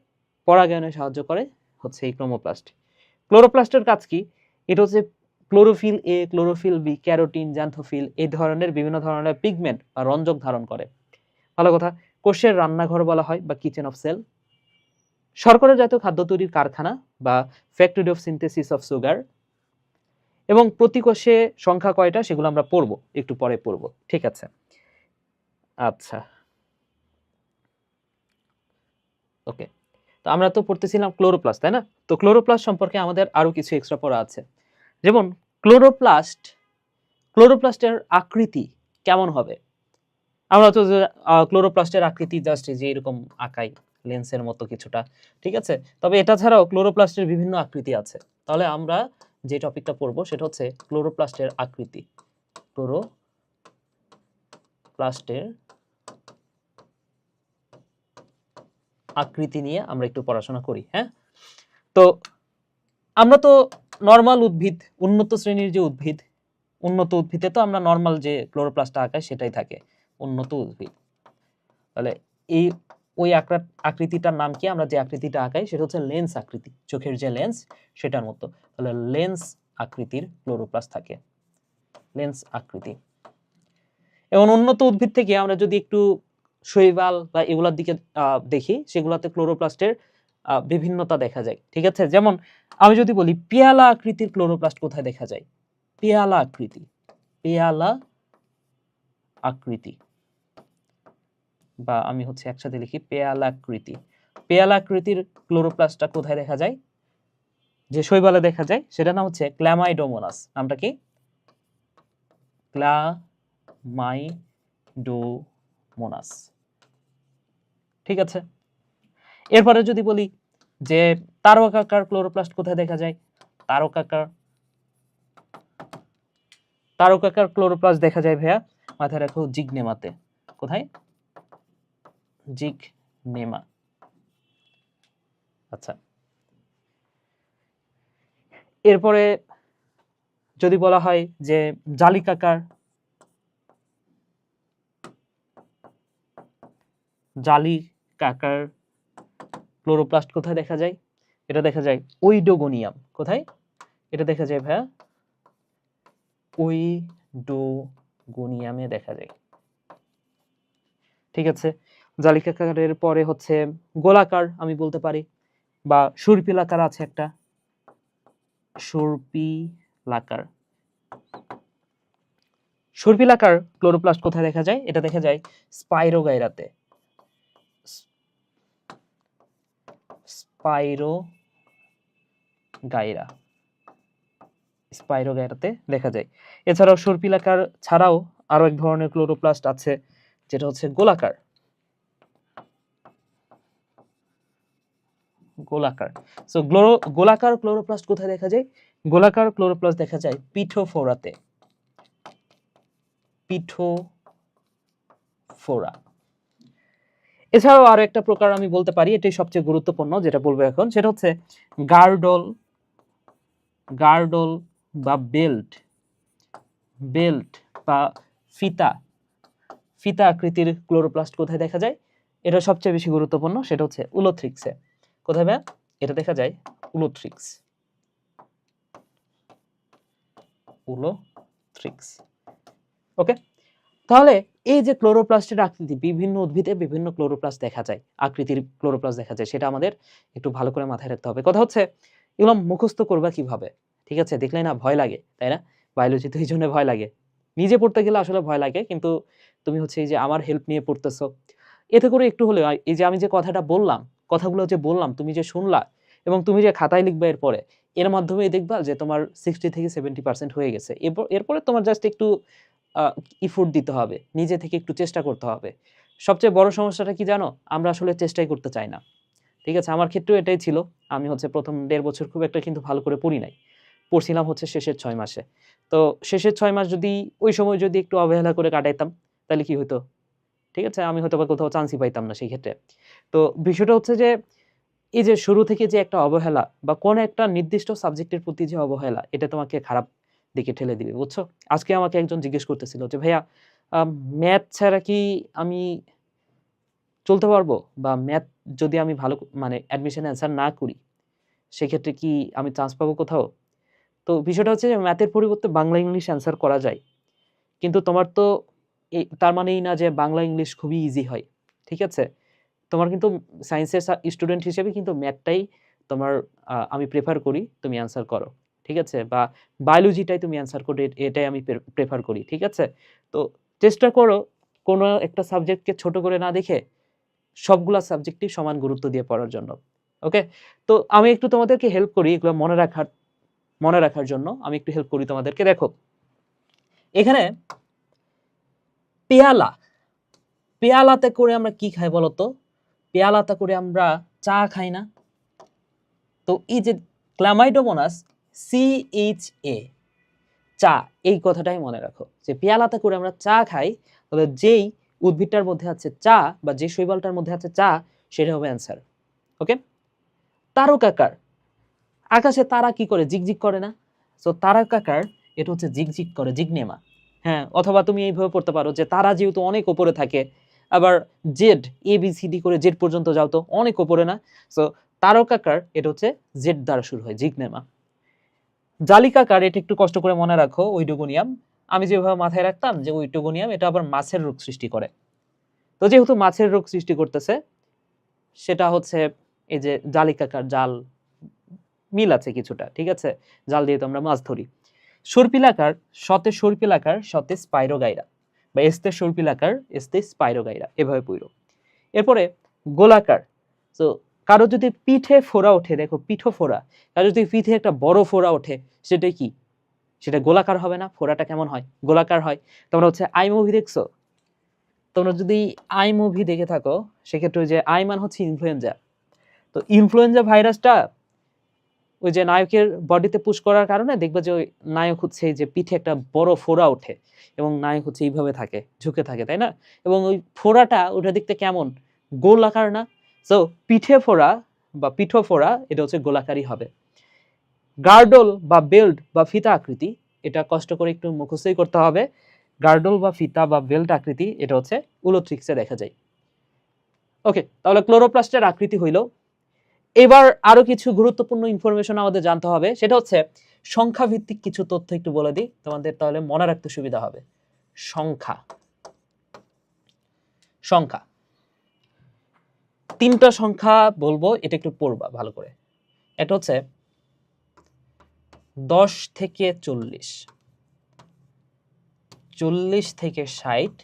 পরাগায়নে সাহায্য করে হচ্ছে এই ক্রোমোপ্লাস্ট। ক্লোরোপ্লাস্টের কাজ কি? এটা হচ্ছে chlorophyll A, chlorophyll B, carotene, xanthophyll এই ধরনের বিভিন্ন ধরনের পিগমেন্ট বা রঞ্জক ধারণ করে। ভালো কথা। কোষের রান্নাঘর বলা হয় বা কিচেন অফ সেল। শর্করা জাতীয় খাদ্য তৈরির কারখানা বা factory of synthesis of sugar. এবং প্রতি কোষে সংখ্যা কয়টা সেগুলো আমরা পড়বো, একটু পরে পড়বো। ঠিক আছে? আচ্ছা, ওকে। তো আমরা তো পড়তেছিলাম ক্লোরোপ্লাস্ট, তাই না? তো ক্লোরোপ্লাস্ট সম্পর্কে আমাদের আরো কিছু এক্সট্রা পড়া আছে। যেমন ক্লোরোপ্লাস্টের আকৃতি কেমন হবে? আমরা তো ক্লোরোপ্লাস্টের আকৃতি জাস্ট যে এরকম আঁকাই, লেন্সের মতো কিছুটা। ঠিক আছে? তবে এটা ছাড়াও ক্লোরোপ্লাস্টের বিভিন্ন আকৃতি আছে। তাহলে আমরা যে টপিকটা পড়বো সেটা হচ্ছে ক্লোরোপ্লাস্টের আকৃতি। ক্লোরোপ্লাস্টের আকৃতি নিয়ে আমরা একটু পড়াশোনা করি। হ্যাঁ, তো আমরা তো নরমাল উদ্ভিদ, উন্নত শ্রেণীর যে উদ্ভিদ, উন্নত উদ্ভিদে তো আমরা নরমাল যে ক্লোরোপ্লাস্টটা আঁকাই সেটাই থাকে, উন্নত উদ্ভিদ। তাহলে এই ওই আকৃতিটার নাম কি? আমরা যে আকৃতিটা আঁকাই সেটা হচ্ছে লেন্স আকৃতি, চোখের যে লেন্স সেটার মতো। তাহলে লেন্স আকৃতির ক্লোরোপ্লাস্ট থাকে, লেন্স আকৃতি। এবং উন্নত উদ্ভিদ থেকে আমরা যদি একটু শৈবাল বা এগুলার দিকে দেখি, সেগুলাতে ক্লোরোপ্লাস্টের বিভিন্নতা দেখা যায়। ঠিক আছে, যেমন আমি যদি বলি পেয়ালা আকৃতির ক্লোরোপ্লাস্ট কোথায় দেখা যায়? পেয়ালা আকৃতি, পেয়ালা আকৃতি, বা আমি হচ্ছে একসাথে লিখি পেয়ালা আকৃতি। পেয়ালা আকৃতির ক্লোরোপ্লাস্টটা কোথায় দেখা যায়? যে শৈবালে দেখা যায় সেটা নাম হচ্ছে ক্ল্যামাইডোমোনাস। নামটা কি? ক্ল্যামাইডোমোনাস। ঠিক আছে, এরপরে যদি বলি যে তারকাকার ক্লোরোপ্লাস্ট কোথায় দেখা যায়? তারকাকার ক্লোরোপ্লাস্ট দেখা যায় ভাইয়া, মাথায় রাখো, জিগনেমাতে। কোথায়? জিগনেমা। আচ্ছা, এরপরে যদি বলা হয় যে জালিকাকার ক্লোরোপ্লাস্ট কোথায় দেখা যায়? এটা দেখা যায় ওইডোগোনিয়াম। কোথায়? এটা দেখা যায় ভাইয়া ওইডোগোনিয়ামে দেখা যায়। ঠিক আছে, জালিকাকারের পরে হচ্ছে গোলাকার আমি বলতে পারি, বা সুরপিলাকার আছে একটা, সুরপিলাকার। সুরপিলাকার ক্লোরোপ্লাস্ট কোথায় দেখা যায়? এটা দেখা যায় স্পাইরোগাইরাতে। স্পাইরোগাইরাতে দেখা যায়। এছাড়াও সুরপিলাকার ছাড়াও আরো এক ধরনের ক্লোরোপ্লাস্ট আছে, যেটা হচ্ছে গোলাকার। সো গোলাকার ক্লোরোপ্লাস্ট কোথায় দেখা যায়? গোলাকার ক্লোরোপ্লাস্ট দেখা যায় পিঠোফোরাতে। পিঠোফোরা। এছাড়াও আরো একটা প্রকার আমি বলতে পারি, এটাই সবচেয়ে গুরুত্বপূর্ণ যেটা বলবো এখন, সেটা হচ্ছে গার্ডল বা বেল্ট বা ফিতা আকৃতির ক্লোরোপ্লাস্ট কোথায় দেখা যায়? এটা সবচেয়ে বেশি গুরুত্বপূর্ণ, সেটা হচ্ছে উলোথ্রিক্সে। কোথায় ভাই? এটা দেখা যায় উলোথ্রিক্স। ওকে, তাহলে এই যে ক্লোরোপ্লাস্টের আকৃতি, বিভিন্ন উদ্ভিদে বিভিন্ন ক্লোরোপ্লাস্ট দেখা যায়, আকৃতির ক্লোরোপ্লাস্ট দেখা যায়, সেটা আমাদের একটু ভালো করে মাথায় রাখতে হবে। কথা হচ্ছে এগুলো মুখস্থ করবা কিভাবে? ঠিক আছে, দেখলে না ভয় লাগে, তাই না? বায়োলজি তো এই জন্য ভয় লাগে, নিজে পড়তে গেলে আসলে ভয় লাগে, কিন্তু তুমি হচ্ছে এই যে আমার হেল্প নিয়ে পড়তেছো, এতে করে একটু হলে এই যে আমি যে কথাগুলো যে বললাম, তুমি যে শুনলা এবং তুমি যে খাতায় লিখবে এরপরে, এর মাধ্যমে দেখবা যে তোমার 60 থেকে 70% হয়ে গেছে। এরপরে তোমার জাস্ট একটু ইফোর্ট দিতে হবে, নিজে থেকে একটু চেষ্টা করতে হবে। সবচেয়ে বড় সমস্যাটা কি জানো? আমরা আসলে চেষ্টাই করতে চাই না। ঠিক আছে, আমার ক্ষেত্রেও এটাই ছিল। আমি হচ্ছে প্রথম 1.5 বছর খুব একটা কিন্তু ভালো করে পড়ি নাই, পড়ছিলাম হচ্ছে শেষের 6 মাসে। তো শেষের 6 মাস যদি ওই সময় যদি একটু অবহেলা করে কাটাইতাম, তাহলে কি হতো? ঠিক আছে, আমি হয়তো বা কোথাও চান্সই পাইতাম না সেই ক্ষেত্রে। তো বিষয়টা হচ্ছে যে এই যে শুরু থেকে যে একটা অবহেলা বা কোনো একটা নির্দিষ্ট সাবজেক্টের প্রতি যে অবহেলা, এটা তোমাকে খারাপ দিকে ঠেলে দিবে, বুঝছো? আজকে আমাকে একজন জিজ্ঞেস করতেছিল যে ভাইয়া, ম্যাথ ছাড়া কি আমি চলতে পারবো, বা ম্যাথ যদি আমি ভালো মানে অ্যাডমিশন অ্যান্সার না করি, সেক্ষেত্রে কি আমি চান্স পাবো কোথাও? তো বিষয়টা হচ্ছে যে ম্যাথের পরিবর্তে বাংলা ইংলিশ অ্যান্সার করা যায়, কিন্তু তোমার তো তার মানে এই না যে বাংলা ইংলিশ খুবই ইজি হয়। ঠিক আছে, তোমার কিন্তু সায়েন্সের স্টুডেন্ট হিসেবে কিন্তু ম্যাথটাই তোমার আমি প্রেফার করি তুমি অ্যান্সার করো। ঠিক আছে, বা বায়োলজিটাই তুমি অ্যান্সার করো, এটাই আমি প্রেফার করি। ঠিক আছে, তো চেষ্টা করো কোনো একটা সাবজেক্টকে ছোট করে না দেখে সবগুলা সাবজেক্টই সমান গুরুত্ব দিয়ে পড়ার জন্য। ওকে, তো আমি একটু তোমাদেরকে হেল্প করি এগুলো মনে রাখার জন্য, আমি একটু হেল্প করি তোমাদেরকে। দেখো এখানে পেয়ালাতে করে আমরা কি খাই বলতো? পেয়ালাতে করে আমরা চা খাই না? তো এই যে ক্লামাইডোমোনাস CHA, চা, এই কথাটাই মনে রাখো যে পেয়ালাতে করে আমরা চা খাই, তাহলে যেই উদ্ভিদটার মধ্যে আছে চা বা যে শৈবালটার মধ্যে আছে চা, সেটা হবে অ্যান্সার। ওকে, তারকাকার, আকাশে তারা কি করে? জিগজিগ করে না? সো তারকাকার এটা হচ্ছে জিগজিগ করে, জিগনেমা। হ্যাঁ, অথবা তুমি এইভাবে পড়তে পারো যে তারা যেহেতু অনেক উপরে থাকে, আবার জেড ABCD করে জেড পর্যন্ত যাও তো অনেক উপরে না? সো তারকাকার এটা হচ্ছে জেড দ্বারা শুরু হয়, জিগনেমা। জালিকাকার এটা একটু কষ্ট করে মনে রাখো, ওইডোগোনিয়াম। আমি যেভাবে মাথায় রাখতাম যে ওইটোগোনিয়াম এটা আবার মাছের রোগ সৃষ্টি করে। তো যেহেতু মাছের রোগ সৃষ্টি করতেছে, সেটা হচ্ছে এই যে জালিকাকার জাল, মিল আছে কিছুটা, ঠিক আছে, জাল দিয়ে তো আমরা মাছ ধরি। সর্পিলাকার, শতে সর্পিলাকার, শতে স্পাইরোগাইরা, বা এস্তে সর্পিলাকার, এস্তে স্পাইরোগাইরা, এভাবে পড়ো। এরপরে গোলাকার, তো কারো যদি পিঠে ফোড়া ওঠে, দেখো পিঠো ফোড়া, কারো যদি পিঠে একটা বড় ফোড়া ওঠে, সেটা কি? সেটা গোলাকার হবে না? ফোড়াটা কেমন হয়? গোলাকার হয়। তোমরা হচ্ছে আই মুভি দেখছো? তোমরা যদি আই মুভি দেখে থাকো, সেক্ষেত্রে ওই যে আই মান হচ্ছে ইনফ্লুয়েঞ্জা। তো ইনফ্লুয়েঞ্জা ভাইরাসটা ওই যে নায়কের বডিতে পুশ করার কারণে দেখবে যে ওই নায়ক হচ্ছে এই যে পিঠে একটা বড় ফোড়া ওঠে এবং নায়ক হচ্ছে এইভাবে থাকে, ঝুঁকে থাকে, তাই না? এবং ওই ফোড়াটা ওটা দেখতে কেমন? গোলাকার না? সো পিঠে ফোড়া বা পিঠো ফোড়া এটা হচ্ছে গোলাকারই হবে। গার্ডল বা বেল্ট বা ফিতা আকৃতি, এটা কষ্ট করে একটু মুখস্থই করতে হবে। গার্ডল বা ফিতা বা বেল্ট আকৃতি এটা হচ্ছে উলোথ্রিক্সে দেখা যায়। ওকে, তাহলে ক্লোরোপ্লাস্টের আকৃতি হইল। এবার আরো কিছু গুরুত্বপূর্ণ ইনফরমেশন আমাদের জানতে হবে, সেটা হচ্ছে সংখ্যা ভিত্তিক কিছু তথ্য একটু বলে দিই তোমাদের, তাহলে মনে রাখতে সুবিধা হবে। সংখ্যা, সংখ্যা তিনটা সংখ্যা বলবো, এটা একটু পড়বা ভালো করে। এটা হচ্ছে 10 থেকে 40, 40 থেকে 60,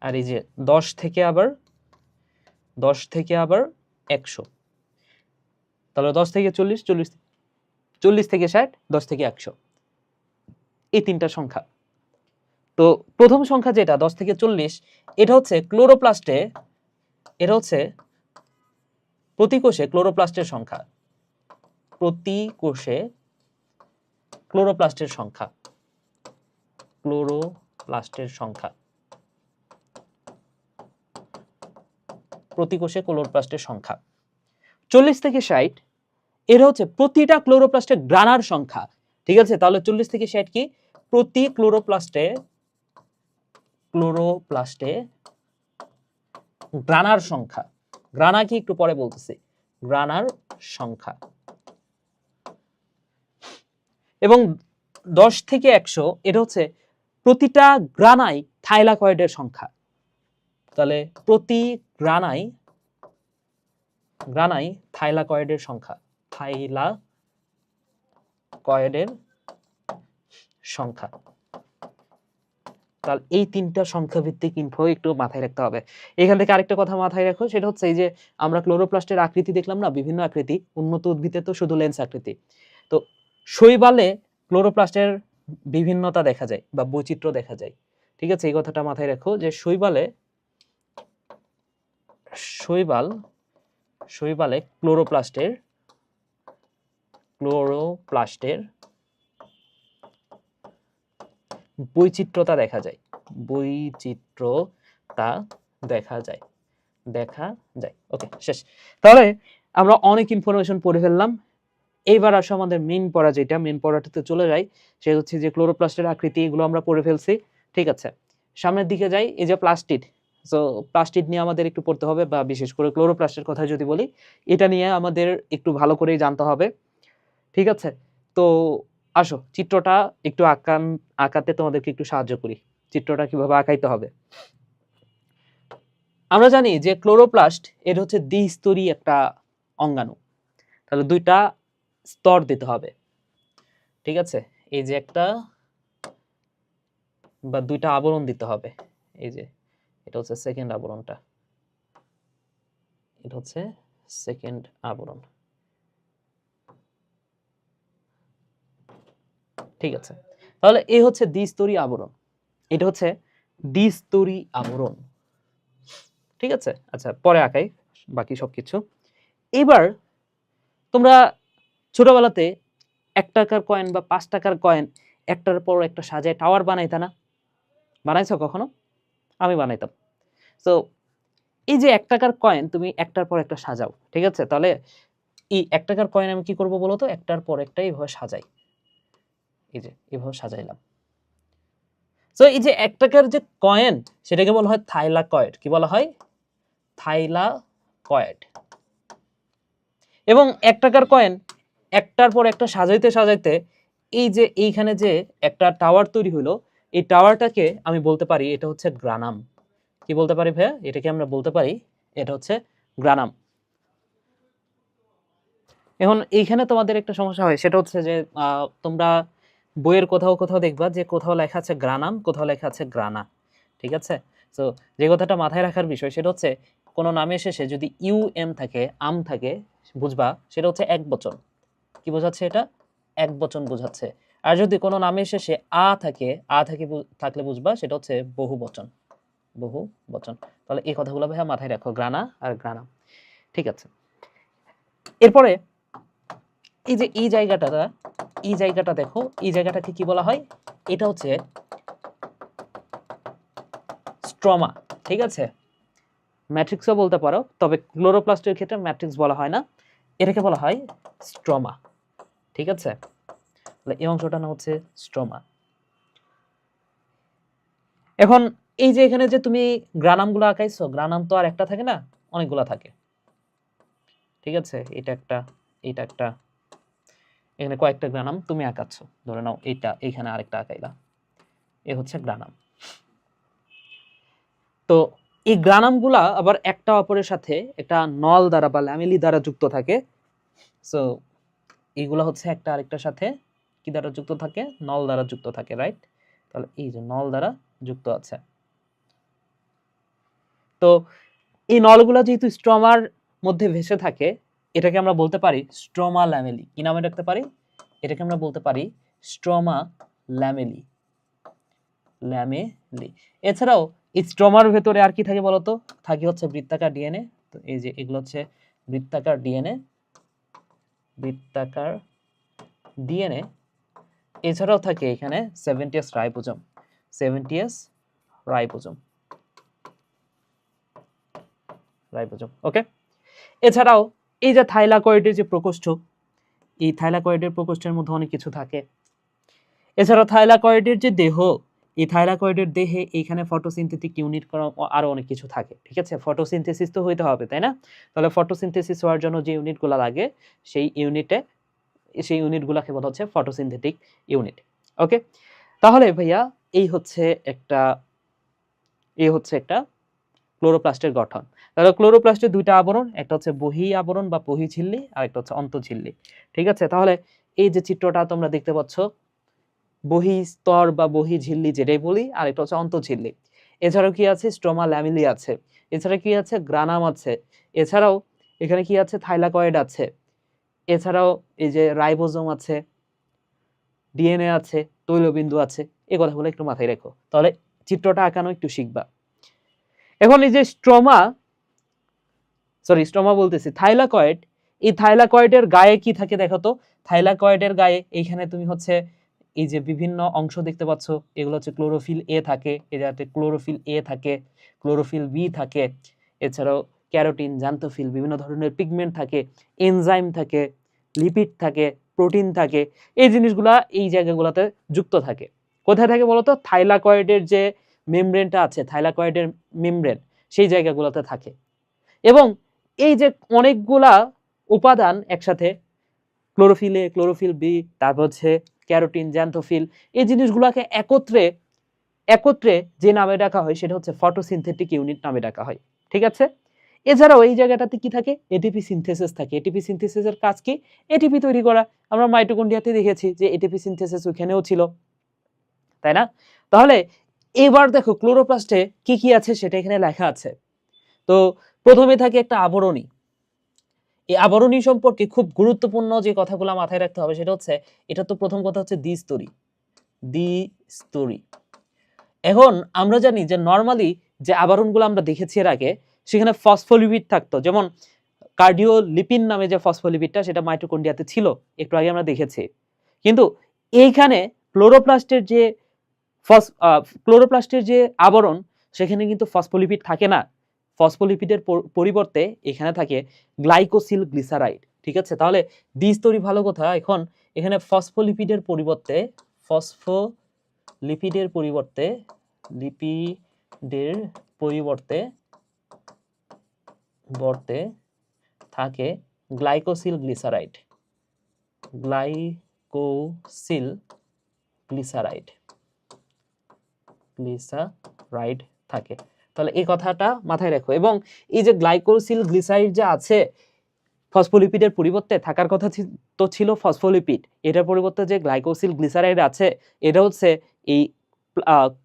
আর এই যে 10 থেকে আবার 100। তাহলে 10 থেকে 40, 40 থেকে 60, 10 থেকে 100, এই তিনটা সংখ্যা। তো প্রথম সংখ্যা যেটা 10 থেকে 40, এটা হচ্ছে ক্লোরোপ্লাস্টে, এটা হচ্ছে প্রতি কোষে ক্লোরোপ্লাস্টের সংখ্যা, প্রতি কোষে ক্লোরোপ্লাস্টের সংখ্যা, ক্লোরোপ্লাস্টের সংখ্যা, প্রতি কোষে ক্লোরোপ্লাস্টের সংখ্যা। 40 থেকে 60, এটা হচ্ছে প্রতিটা ক্লোরোপ্লাস্টের গ্রানার সংখ্যা, ঠিক আছে? তাহলে 40 থেকে 60 কি? প্রতি ক্লোরোপ্লাস্টে গ্রানার সংখ্যা। গ্রানা কি একটু পরে বলতেছি, গ্রানার সংখ্যা। এবং 10 থেকে 100, এটা হচ্ছে প্রতিটা গ্রানাই থাইলাকয়েডের সংখ্যা। তাহলে প্রতি গ্রানাই থাইলাকয়েডের সংখ্যা, থাইলাকয়েডের সংখ্যা। তাহলে এই তিনটা সংখ্যা ভিত্তিক ইনফো একটু মাথায় রাখতে হবে। এখান থেকে আরেকটা কথা মাথায় রাখো, সেটা হচ্ছে এই যে আমরা ক্লোরোপ্লাস্টের আকৃতি দেখলাম না, বিভিন্ন আকৃতি, উন্নত উদ্ভিদে তো শুধু লেন্স আকৃতি। তো শৈবালে ক্লোরোপ্লাস্টের বিভিন্নতা দেখা যায় বা বৈচিত্র্য দেখা যায়, ঠিক আছে? এই কথাটা মাথায় রাখো যে শৈবালে ক্লোরোপ্লাস্টের বৈচিত্র্যতা দেখা যায়, ওকে, শেষ। তাহলে আমরা অনেক ইনফরমেশন পড়ে ফেললাম। এইবার আসো আমাদের মেইন পড়া, যেটা মেইন পড়াটাতে চলে যাই, সেটা হচ্ছে যে ক্লোরোপ্লাস্টের আকৃতি, এগুলো আমরা পড়ে ফেলছি, ঠিক আছে? সামনের দিকে যাই। এই যে প্লাস্টিড, সো প্লাস্টিড নিয়ে আমাদের একটু পড়তে হবে, বা বিশেষ করে ক্লোরোপ্লাস্টের কথা যদি বলি, এটা নিয়ে আমাদের একটু ভালো করেই জানতে হবে, ঠিক আছে? তো আসো চিত্রটা একটু আঁকাতে তোমাদেরকে একটু সাহায্য করি। চিত্রটা কিভাবে আঁকাইতে হবে? আমরা জানি যে ক্লোরোপ্লাস্ট এটা হচ্ছে দ্বিস্তরী একটা অঙ্গাণু। তাহলে দুইটা স্তর দিতে হবে, ঠিক আছে? এই যে একটা বা দুইটা আবরণ দিতে হবে। এই যে এটা হচ্ছে সেকেন্ড আবরণটা, এটা হচ্ছে সেকেন্ড আবরণ, ঠিক আছে? তাহলে এই হচ্ছে দ্বিস্তরী আবরণ, এটা হচ্ছে দ্বিস্তরী আবরণ, ঠিক আছে? আচ্ছা, পরে আঁকাই বাকি সবকিছু। এবার তোমরা ছোটবেলাতে 1 টাকার কয়েন বা 5 টাকার কয়েন একটার পর একটা সাজায় টাওয়ার বানাইতা না? বানাইছো কখনো? আমি বানাইতাম। সো এই যে 1 টাকার কয়েন তুমি একটার পর একটা সাজাও, ঠিক আছে? তাহলে এই 1 টাকার কয়েন আমি কি করব বলো তো? একটার পর একটা এইভাবে সাজাই, এই যে এইভাবে সাজাইলাম। সো এই যে 1 টাকার যে কয়েন, সেটাকে বলা হয় থাইলাকয়েড। কি বলা হয়? থাইলাকয়েড। এবং 1 টাকার কয়েন একটার পর একটা সাজাইতে সাজাইতে এই যে এইখানে যে একটা টাওয়ার তৈরি হলো, এই টাওয়ারটাকে আমি বলতে পারি এটা হচ্ছে গ্রানাম। কি বলতে পারি ভাইয়া? এটাকে আমরা বলতে পারি এটা হচ্ছে গ্রানাম। এখন এইখানে তোমাদের একটা সমস্যা হয়, সেটা হচ্ছে যে তোমরা বইয়ের কোথাও কোথাও দেখবা যে কোথাও লেখা আছে গ্রানাম, কোথাও লেখা আছে গ্রানা। ঠিক আছে? সো যে কথাটা মাথায় রাখার বিষয় সেটা হচ্ছে কোনো নামের শেষে যদি ইউ এম থাকে, আম থাকে, বুঝবা সেটা হচ্ছে এক বচন। কি বোঝাচ্ছে এটা? এক বচন বোঝাচ্ছে। আর যদি কোনো নামের শেষে থাকলে বুঝবা সেটা হচ্ছে বহু বচন। বহু বচন। তাহলে এই কথাগুলো ভাইয়া মাথায় রাখো, গ্রানা আর গ্রানাম। ঠিক আছে। এরপরে এই যে এই জায়গাটা দেখো, এই জায়গাটাকে কি বলা হয়? এটা হচ্ছে স্ট্রমা। ঠিক আছে? ম্যাট্রিক্সও বলতে পারো, তবে ক্লোরোপ্লাস্টের ক্ষেত্রে ম্যাট্রিক্স বলা হয় না, এটাকে বলা হয় স্ট্রমা। ঠিক আছে? তাহলে এই অংশটা না হচ্ছে স্ট্রমা। এখন এই যে এখানে যে তুমি গ্রানামগুলো আঁকাইছো, গ্রানাম তো আর একটা থাকে না, অনেকগুলো থাকে। ঠিক আছে? এটা একটা, এটা একটা, এখানে কয়েকটা গ্রানাম তুমি আঁকাচ্ছ। ধরে নাও এইটা, এইখানে আরেকটা আঁকাইলা, এ হচ্ছে গ্রানাম। তো এই গ্রানামগুলা আবার একটা অপরের সাথে একটা নল দ্বারা বা ল্যামেলি দ্বারা যুক্ত থাকে। সো এইগুলা হচ্ছে একটা আরেকটার সাথে কি দ্বারা যুক্ত থাকে? নল দ্বারা যুক্ত থাকে, রাইট? তাহলে এই যে নল দ্বারা যুক্ত আছে। তো এই নলগুলা যেহেতু স্ট্রমার মধ্যে ভেসে থাকে, এটাকে আমরা বলতে পারি স্ট্রমা ল্যামেলি। কি নামে রাখতে পারি? এটাকে আমরা বলতে পারি স্ট্রমা ল্যামেলি। ল্যামেলি। এছাড়াও এই স্ট্রমার ভেতরে আর কি থাকে বলতো? থাকে হচ্ছে বৃত্তাকার ডিএনএ। তো এই যে এগুলো হচ্ছে বৃত্তাকার ডিএনএ, বৃত্তাকার ডিএনএ। এছাড়াও থাকে এখানে 70S ribosome, 70S ribosome, ribosome. ওকে? এছাড়াও এই যে থাইলাকয়েডের যে প্রকোষ্ঠ, এই থাইলাকয়েডের প্রকোষ্ঠের মধ্যে অনেক কিছু থাকে। এছাড়াও থাইলাকয়েডের যে দেহ, এই থাইলাকয়েডের দেহে এইখানে ফটোসিনথেটিক ইউনিট আরো অনেক কিছু থাকে। ঠিক আছে? ফটোসিনথেসিস তো হইতে হবে, তাই না? তাহলে ফটোসিনথেসিস হওয়ার জন্য যে ইউনিটগুলো লাগে, সেই ইউনিটগুলোকে বলা হচ্ছে ফটোসিনথেটিক ইউনিট। ওকে? তাহলে ভাইয়া এই হচ্ছে একটা ক্লোরোপ্লাস্টের গঠন। তাহলে ক্লোরোপ্লাস্টের দুইটা আবরণ, একটা হচ্ছে বহি আবরণ বা বহিঝিল্লি, আর একটা হচ্ছে অন্তঃঝিল্লি। ঠিক আছে? তাহলে এই যে চিত্রটা তোমরা দেখতে পাচ্ছ, বহিস্তর বা বহিঝিল্লি যেটাই বলি, আর একটা হচ্ছে অন্তঃঝিল্লি। এছাড়াও কি আছে? স্ট্রোমা ল্যামেলি আছে। এছাড়া কি আছে? গ্রানাম আছে। এছাড়াও এখানে কি আছে? থাইলাকয়েড আছে। এছাড়াও এই যে রাইবোজোম আছে, ডিএনএ আছে, তৈলবিন্দু আছে। এই কথাগুলো একটু মাথায় রেখো, তাহলে চিত্রটা আঁকানো একটু শিখবা। এখন এই যে স্ট্রোমা বলতেছি, থাইলাকয়েড, এই থাইলাকয়েডের গায়ে কি থাকে দেখো তো? থাইলাকয়েডের গায়ে এইখানে তুমি হচ্ছে এই যে বিভিন্ন অংশ দেখতে পাচ্ছ, এগুলো হচ্ছে ক্লোরোফিল এ থাকে, এটাতে ক্লোরোফিল এ থাকে, ক্লোরোফিল বি থাকে, এছাড়াও ক্যারোটিন, জান্তোফিল, বিভিন্ন ধরনের পিগমেন্ট থাকে, এনজাইম থাকে, লিপিড থাকে, প্রোটিন থাকে। এই জিনিসগুলা এই জায়গাগুলোতে যুক্ত থাকে। কোথায় থাকে বলতো? থাইলাকয়েডের যে মেমব্রেনটা আছে, থাইলাকয়েডের মেমব্রেন, সেই জায়গাগুলোতে থাকে। এবং এই যে অনেকগুলা উপাদান একসাথে, ক্লোরোফিল এ, ক্লোরোফিল বি, তারপর হচ্ছে ক্যারোটিন, জ্যান্থোফিল, এই জিনিসগুলোকে একত্রে যে নামে ডাকা হয় সেটা হচ্ছে ফটোসিনথেটিক ইউনিট নামে ডাকা হয়। ঠিক আছে? এছাড়াও এই জায়গাটাতে কি থাকে? এটিপি সিনথেসিস থাকে। এটিপি সিনথেসিসের কাজ কি? এটিপি তৈরি করা। আমরা মাইটোকন্ড্রিয়াতে দেখেছি যে এটিপি সিনথেসিস ওখানেও ছিল, তাই না? তাহলে এবার দেখো ক্লোরোপ্লাস্টে কি কি আছে সেটা এখানে লেখা আছে। তো প্রথমে থাকে একটা আবরণী। এই আবরণী সম্পর্কে খুব গুরুত্বপূর্ণ যে কথাগুলো মাথায় রাখতে হবে সেটা হচ্ছে, এটা তো প্রথম কথা হচ্ছে দ্বিস্তরী। এখন আমরা জানি যে নরমালি যে আবরণগুলো আমরা দেখেছি এর আগে, সেখানে ফসফোলিপিড থাকতো, যেমন কার্ডিওলিপিন নামে যে ফসফোলিপিডটা, সেটা মাইটোকন্ড্রিয়াতে ছিল, একটু আগে আমরা দেখেছি। কিন্তু এইখানে ক্লোরোপ্লাস্টের যে আবরণ, সেখানে কিন্তু ফসফোলিপিড থাকে না। ফসফোলিপিডের পরিবর্তে এখানে থাকে গ্লাইকোসিল গ্লিসারাইড। ঠিক আছে? তাহলে দ্বিস্তরী ভালো কথা। এখন এখানে ফসফোলিপিডের পরিবর্তে থাকে গ্লাইকোসিল গ্লিসারাইড। গ্লাইকোসিল গ্লিসারাইড থাকে। তাহলে এই কথাটা মাথায় রাখো। এবং এই যে গ্লাইকোসিল গ্লিসারাইড যে আছে ফসফোলিপিডের পরিবর্তে থাকার কথা তো ছিল ফসফোলিপিড, এটার পরিবর্তে যে গ্লাইকোসিল গ্লিসারাইড আছে এটা হচ্ছে এই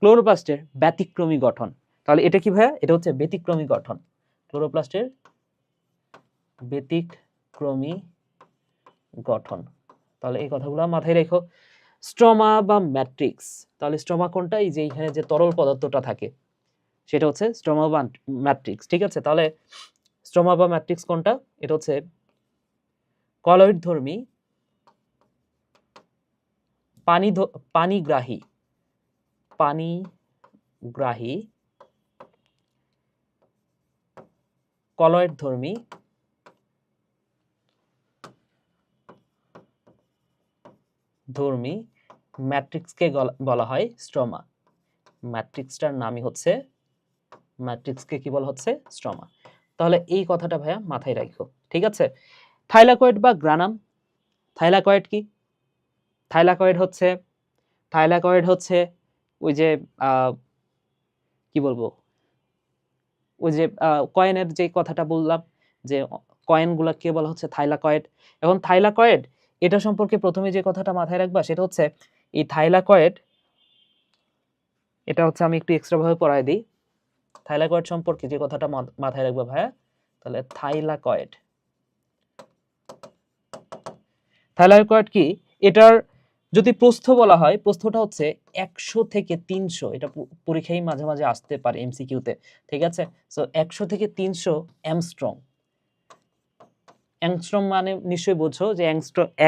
ক্লোরোপ্লাস্টের ব্যতিক্রমী গঠন। তাহলে এটা কি ভাইয়া? এটা হচ্ছে ব্যতিক্রমী গঠন, ক্লোরোপ্লাস্টের ব্যতিক্রমী গঠন। তাহলে এই কথাগুলো মাথায় রেখো। স্ট্রমা বা ম্যাট্রিক্স, তাহলে স্ট্রমা কোনটা? এই যে এখানে যে তরল পদার্থটা থাকে সেটা হচ্ছে স্ট্রমা বা ম্যাট্রিক্স। ঠিক আছে, তাহলে স্ট্রমা বা ম্যাট্রিক্স কোনটা? এটা হচ্ছে কলয়েড ধর্মী পানিগ্রাহী কলয়েড ধর্মী ম্যাট্রিক্সকে বলা হয় স্ট্রমা। ম্যাট্রিক্সটার নামই হচ্ছে, ম্যাট্রিক্সকে কি বলা হচ্ছে? স্ট্রমা। তাহলে এই কথাটা ভাইয়া মাথায় রাখো। ঠিক আছে, থাইলাকয়েড বা গ্রানাম। থাইলাকয়েড কি? থাইলাকয়েড হচ্ছে ওই যে কি বলবো, ওই যে কয়েনের যে কথাটা বললাম যে কয়েনগুলোকে বলা হচ্ছে থাইলাকয়েড। এখন থাইলাকয়েড এটা সম্পর্কে প্রথমে যে কথাটা মাথায় রাখবা সেটা হচ্ছে এই থাইলাকয়েড, এটা হচ্ছে আমি একটু এক্সট্রা ভাবে পড়ায় দিই। থাইলাকয়েড সম্পর্কে যে কথাটা মাথায় রাখবা ভাইয়া, তাহলে থাইলাকয়েড কি? এটার যদি প্রস্থ বলা হয়, প্রস্থটা হচ্ছে 100 থেকে 300। এটা পরীক্ষায় মাঝে মাঝে আসতে পারে এমসিকিউতে। ঠিক আছে, সো 100 থেকে 300 অ্যাংস্ট্রম। অ্যাংস্ট্রম মানে নিশ্চয়ই বোঝো যে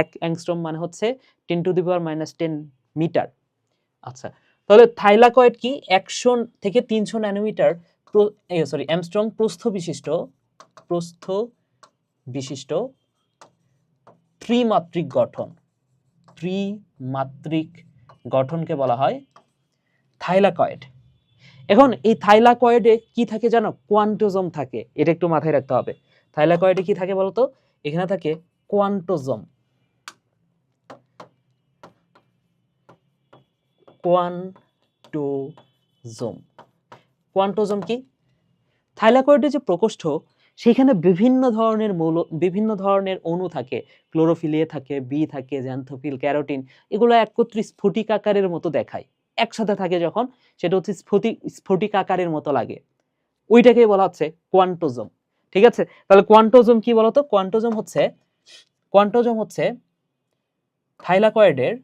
এক অ্যাংস্ট্রম মানে হচ্ছে 10⁻⁻10 মিটার। আচ্ছা, তাহলে থাইলাকয়েড কি? 100 থেকে 300 ন্যানোমিটার অ্যাংস্ট্রম প্রস্থ বিশিষ্ট ত্রিমাত্রিক গঠনকে বলা হয় থাইলাকয়েড। এখন এই থাইলাকয়েডে কি থাকে জানো? কোয়ান্টোজম থাকে। এটা একটু মাথায় রাখতে হবে। থাইলাকয়েডে কি থাকে বলতো? এখানে থাকে কোয়ান্টোজম। কোয়ান্টোজম কি? থাইলাকয়েডের যে প্রকোষ্ঠ সেখানে বিভিন্ন ধরনের অণু থাকে। ক্লোরোফিল এ থাকে, বি থাকে, জ্যান্থোফিল, ক্যারোটিন, এগুলো একত্রে স্ফটিক আকারের মতো দেখায়। একসাথে থাকে যখন সেটা হচ্ছে স্ফটিক আকারের মতো লাগে, ওইটাকে বলা হচ্ছে কোয়ান্টোজম। ঠিক আছে, তাহলে কোয়ান্টোজম কি বলতো? কোয়ান্টোজম হচ্ছে থাইলাকয়েডের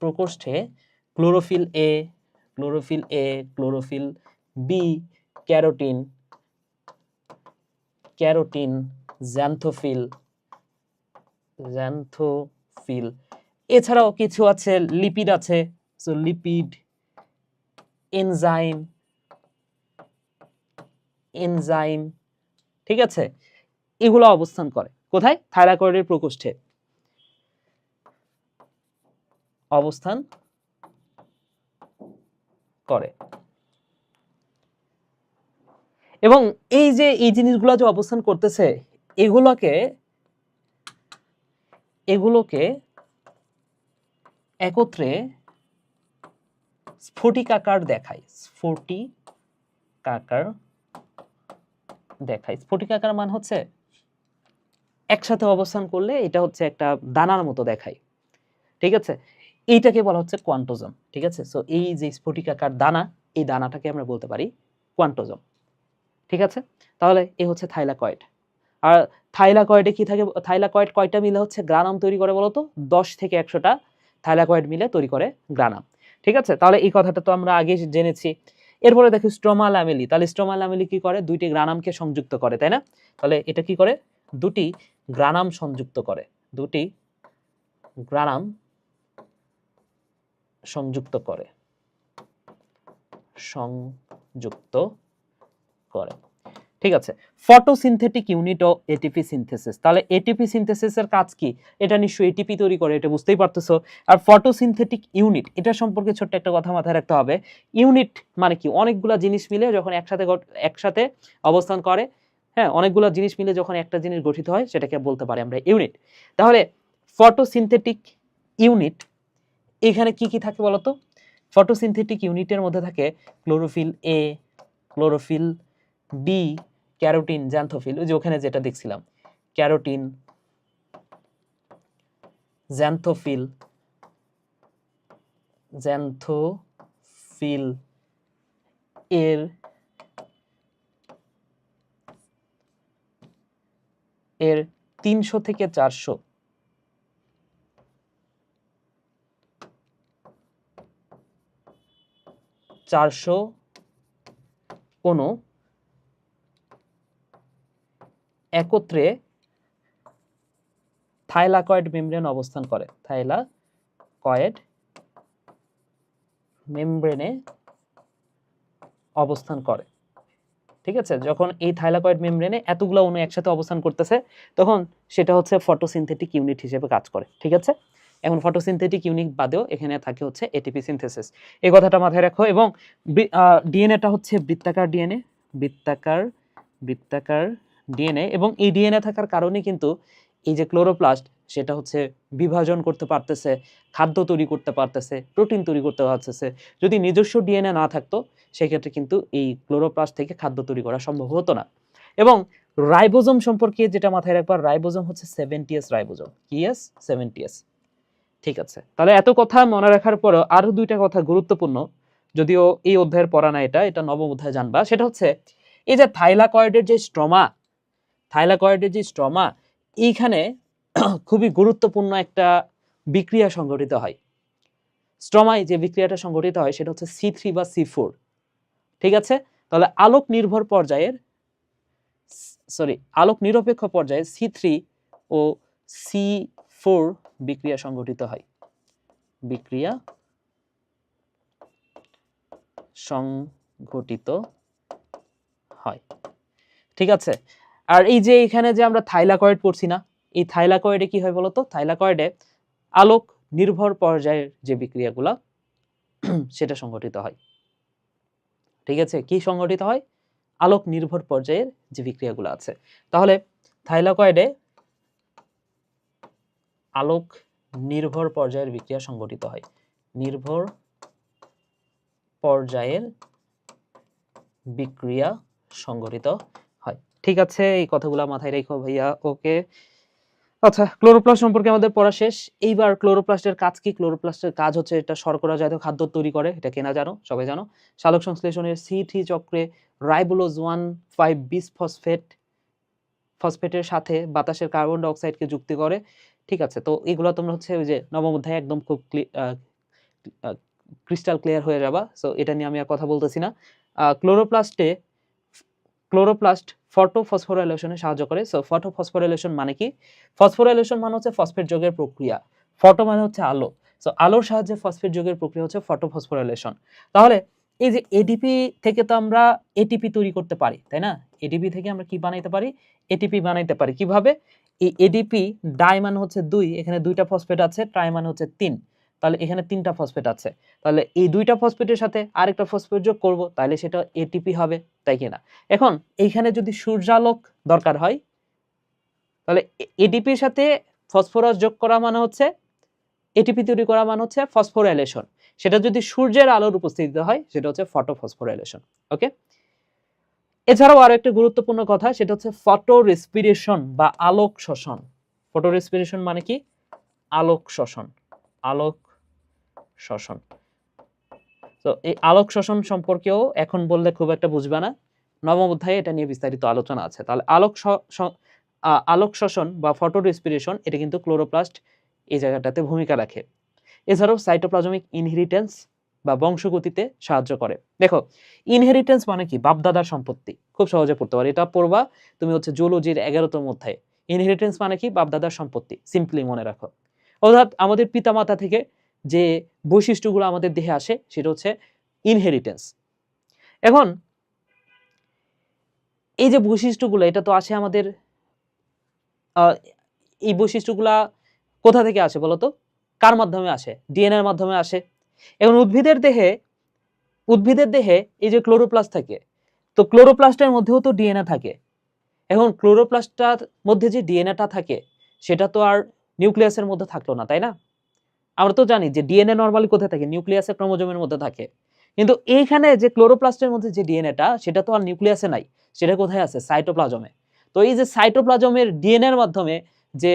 প্রকোষ্ঠে chlorophyll A, chlorophyll B, carotene, xanthophyll, এছাড়াও কিছু আছে, লিপিড আছে, সো লিপিড, এনজাইম, ঠিক আছে, এগুলো অবস্থান করে কোথায়? থাইলাকয়েডের প্রকোষ্ঠে অবস্থান করে। এবং এই যে এই জিনিসগুলো যে অবস্থান করতেছে এগুলোকে একত্রে স্ফটিকাকার দেখায়। স্ফটিকাকার মানে হচ্ছে একসাথে অবস্থান করলে এটা হচ্ছে একটা দানার মতো দেখায়। ঠিক আছে, এইটাকে বলা হচ্ছে কোয়ান্টোজম। ঠিক আছে, সো এই যে স্ফটিকাকার দানা, এই দানাটাকে আমরা বলতে পারি কোয়ান্টোজম। ঠিক আছে, তাহলে এই হচ্ছে থাইলাকয়েড। আর থাইলাকয়েডে কি থাকে? থাইলাকয়েড কয়টা মিলে হচ্ছে গ্রানাম তৈরি করে বলতো? 10 থেকে 100টা থাইলাকয়েড মিলে তৈরি করে গ্রানাম। ঠিক আছে, তাহলে এই কথাটা তো আমরা আগে জেনেছি। এরপরে দেখো স্ট্রোমা ল্যামেলি। তাহলে স্ট্রোমা ল্যামেলি কি করে? দুইটি গ্রানামকে সংযুক্ত করে, তাই না? তাহলে এটা কি করে? দুটি গ্রানাম সংযুক্ত করে, সংযুক্ত করে। ঠিক আছে, ফটোসিনথেটিক ইউনিট ও এটিপি সিনথেসিস। তাহলে এটিপি সিনথেসিসের কাজ কি? এটা নিশ্চয়ই এটিপি তৈরি করে, এটা বুঝতেই পারতেছো। আর ফটোসিনথেটিক ইউনিট, এটা সম্পর্কে ছোট্ট একটা কথা মাথায় রাখতে হবে। ইউনিট মানে কি? অনেকগুলা জিনিস মিলে যখন একসাথে অবস্থান করে, হ্যাঁ, অনেকগুলো জিনিস মিলে যখন একটা জিনিস গঠিত হয় সেটাকে বলতে পারি আমরা ইউনিট। তাহলে ফটোসিনথেটিক ইউনিট এখানে কি কি থাকে বলতো? ফটোসিনথেটিক ইউনিটের মধ্যে থাকে chlorophyll A, chlorophyll B, carotene, xanthophyll, ওই যে ওখানে যেটা দেখছিলাম, ক্যারোটিন, জ্যান্থোফিল এর এর 300 থেকে 400 কোনো একত্রে থাইলাকয়েড মেমব্রেন অবস্থান করে। থাইলাকয়েড মেমব্রেনে অবস্থান করে। ঠিক আছে, যখন এই থাইলাকয়েড মেমব্রেনে এতগুলো অণু একসাথে অবস্থান করতেছে তখন সেটা হচ্ছে ফটোসিনথেটিক ইউনিট হিসেবে কাজ করে। ঠিক আছে, এখন ফটোসিনথেটিক ইউনিট বাদেও এখানে থাকে হচ্ছে এটিপি সিনথেসিস, এই কথাটা মাথায় রাখো। এবং ডিএনএটা হচ্ছে বৃত্তাকার ডিএনএ, বৃত্তাকার ডিএনএ, এবং এই ডিএনএ থাকার কারণে কিন্তু এই যে ক্লোরোপ্লাস্ট সেটা হচ্ছে বিভাজন করতে পারতেছে, খাদ্য তৈরি করতে পারতেছে, প্রোটিন তৈরি করতে পারতেছে। যদি নিজস্ব ডিএনএ না থাকতো সেক্ষেত্রে কিন্তু এই ক্লোরোপ্লাস্ট থেকে খাদ্য তৈরি করা সম্ভব হতো না। এবং রাইবোজোম সম্পর্কে যেটা মাথায় রাখবার, রাইবোজোম হচ্ছে 70S রাইবোজোম। কি এস? 70S। ঠিক আছে, তাহলে এত কথা মনে রাখার পরও আরো দুইটা কথা গুরুত্বপূর্ণ, যদিও এই অধ্যায়ের পড়া না, এটা নবম অধ্যায়ে জানবা। সেটা হচ্ছে এই যে থাইলাকয়েডের যে স্ট্রমা, এইখানে খুবই গুরুত্বপূর্ণ একটা বিক্রিয়া সংঘটিত হয়। স্ট্রমায় যে বিক্রিয়াটা সংঘটিত হয় সেটা হচ্ছে C3 বা C4। ঠিক আছে, তাহলে আলোক নিরপেক্ষ পর্যায়ে C3 ও C4 বিক্রিয়া সংঘটিত হয়। ঠিক আছে, আর এই যে এখানে যে আমরা থাইলাকয়েড পড়ছি না, এই থাইলাকয়েডে কি হয় বলতো? থাইলাকয়েডে আলোক নির্ভর পর্যায়ের যে বিক্রিয়াগুলো সেটা সংঘটিত হয়। ঠিক আছে, কি সংঘটিত হয়? আলোক নির্ভর পর্যায়ের যে বিক্রিয়াগুলো আছে। তাহলে থাইলাকয়েডে আলোক নির্ভর পর্যায়ের বিক্রিয়া সংঘটিত হয়। নির্ভর পর্যায়ের বিক্রিয়া সংঘটিত হয়। ঠিক আছে, এই কথাগুলো মাথায় রেখো ভাইয়া। ওকে, আচ্ছা, ক্লোরোপ্লাস্ট সম্পর্কে আমাদের পড়া শেষ। এইবার ক্লোরোপ্লাস্টের কাজ কি? ক্লোরোপ্লাস্টের কাজ হচ্ছে এটা শর্করা জাতীয় খাদ্য তৈরি করে, এটা কেনা জানো, সবাই জানো। সালোক সংশ্লেষণের C3 চক্রে রাইবোলোজ 1,5 বিসফসফেটের সাথে বাতাসের কার্বন ডাই অক্সাইডকে যুক্তি করে। ঠিক আছে, তো এগুলো তোমরা হচ্ছে ওই যে নবম অধ্যায়ে একদম খুব ক্রিস্টাল ক্লিয়ার হয়ে যাবা। সো এটা নিয়ে আমি আর কথা বলতেছি না। ক্লোরোপ্লাস্ট ফটোফসফোরাইলেশনে সাহায্য করে। সো ফটোফসফোরাইলেশন মানে কি? ফসফোরাইলেশন মানে হচ্ছে ফসফেট যোগের প্রক্রিয়া, ফটো মানে হচ্ছে আলো। সো আলোর সাহায্যে ফসফেট যোগের প্রক্রিয়া হচ্ছে ফটোফসফোরাইলেশন। তাহলে এই যে এডিপি থেকে তো আমরা এটিপি তৈরি করতে পারি, তাই না? এডিপি থেকে আমরা কি বানাইতে পারি? এটিপি বানাইতে পারি। কিভাবে? এই এডিপি, ডাই মানে হচ্ছে 2, এখানে 2টা ফসফেট আছে, ট্রাই মানে হচ্ছে 3, তাহলে এখানে 3টা ফসফেট আছে। তাহলে এই 2টা ফসফেটের সাথে আরেকটা ফসফেট যোগ করব, তাহলে সেটা এটিপি হবে, তাই কিনা? এখন এইখানে যদি সূর্যালোক দরকার হয় তাহলে এটিপির সাথে ফসফরাস যোগ করা মানে হচ্ছে এটিপি তৈরি করা মানে হচ্ছে ফসফোরাইলেশন। সেটা যদি সূর্যের আলোর উপস্থিতিতে হয় সেটা হচ্ছে ফটোফসফোরাইলেশন। ওকে, এছাড়াও আরো একটা গুরুত্বপূর্ণ কথা, সেটা হচ্ছে ফটো রেসপিরেশন বা আলোক শোষণ। ফটো রেসপিরেশন মানে কি? আলোক শোষণ। তো এই আলোক শোষণ সম্পর্কেও এখন বললে খুব একটা বুঝবে না, নবম অধ্যায়ে এটা নিয়ে বিস্তারিত আলোচনা আছে। তাহলে আলোক শোষণ বা ফটো রেসপিরেশন, এটা কিন্তু ক্লোরোপ্লাস্ট এই জায়গাটাতে ভূমিকা রাখে। এছাড়াও সাইটোপ্লাজমিক ইনহেরিটেন্স বা বংশগতিতে সাহায্য করে। দেখো, ইনহেরিটেন্স মানে কি? বাপদাদার সম্পত্তি, খুব সহজে পড়তে পারি, এটা পড়বা তুমি হচ্ছে জুলজির 11তম অধ্যায়ে। ইনহেরিটেন্স মানে কি? বাপদাদার সম্পত্তি, সিম্পলি মনে রাখো। অর্থাৎ আমাদের পিতামাতা থেকে যে বৈশিষ্ট্যগুলো আমাদের দেহে আসে সেটা হচ্ছে ইনহেরিটেন্স। এখন এই যে বৈশিষ্ট্যগুলো এটা তো আসে আমাদের আহ, এই বৈশিষ্ট্যগুলা কোথা থেকে আসে বলতো? কার মাধ্যমে আসে? ডিএনএ এর মাধ্যমে আসে। এখন উদ্ভিদের দেহে এই যে ক্লোরোপ্লাস্ট থাকে, তো ক্লোরোপ্লাস্টের মধ্যেও তো ডিএনএ থাকে। এখন ক্লোরোপ্লাস্টটার মধ্যে যে ডিএনএটা থাকে সেটা তো আর নিউক্লিয়াসের মধ্যে থাকলো না, তাই না? আমরা তো জানি যে ডিএনএ নরমালি কোথায় থাকে? নিউক্লিয়াসের ক্রোমোজোমের মধ্যে থাকে। কিন্তু এইখানে যে ক্লোরোপ্লাস্টের মধ্যে যে ডিএনএটা সেটা তো আর নিউক্লিয়াসে নাই, সেটা কোথায় আছে? সাইটোপ্লাজমে। তো এই যে সাইটোপ্লাজমের ডিএনএ এর মাধ্যমে যে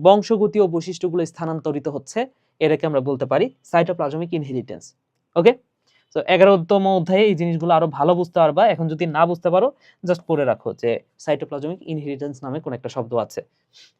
বংশগতীয় বৈশিষ্ট্যগুলো স্থানান্তরিত হচ্ছে, এটাকে আমরা বলতে পারি সাইটোপ্লাজমিক ইনহেরিটেন্স। ওকে, তো 11তম অধ্যায়ে এই জিনিসগুলো আরো ভালো বুঝতে পারবা। এখন যদি না বুঝতে পারো জাস্ট পড়ে রাখো যে সাইটোপ্লাজমিক ইনহেরিটেন্স নামে কোন একটা শব্দ আছে।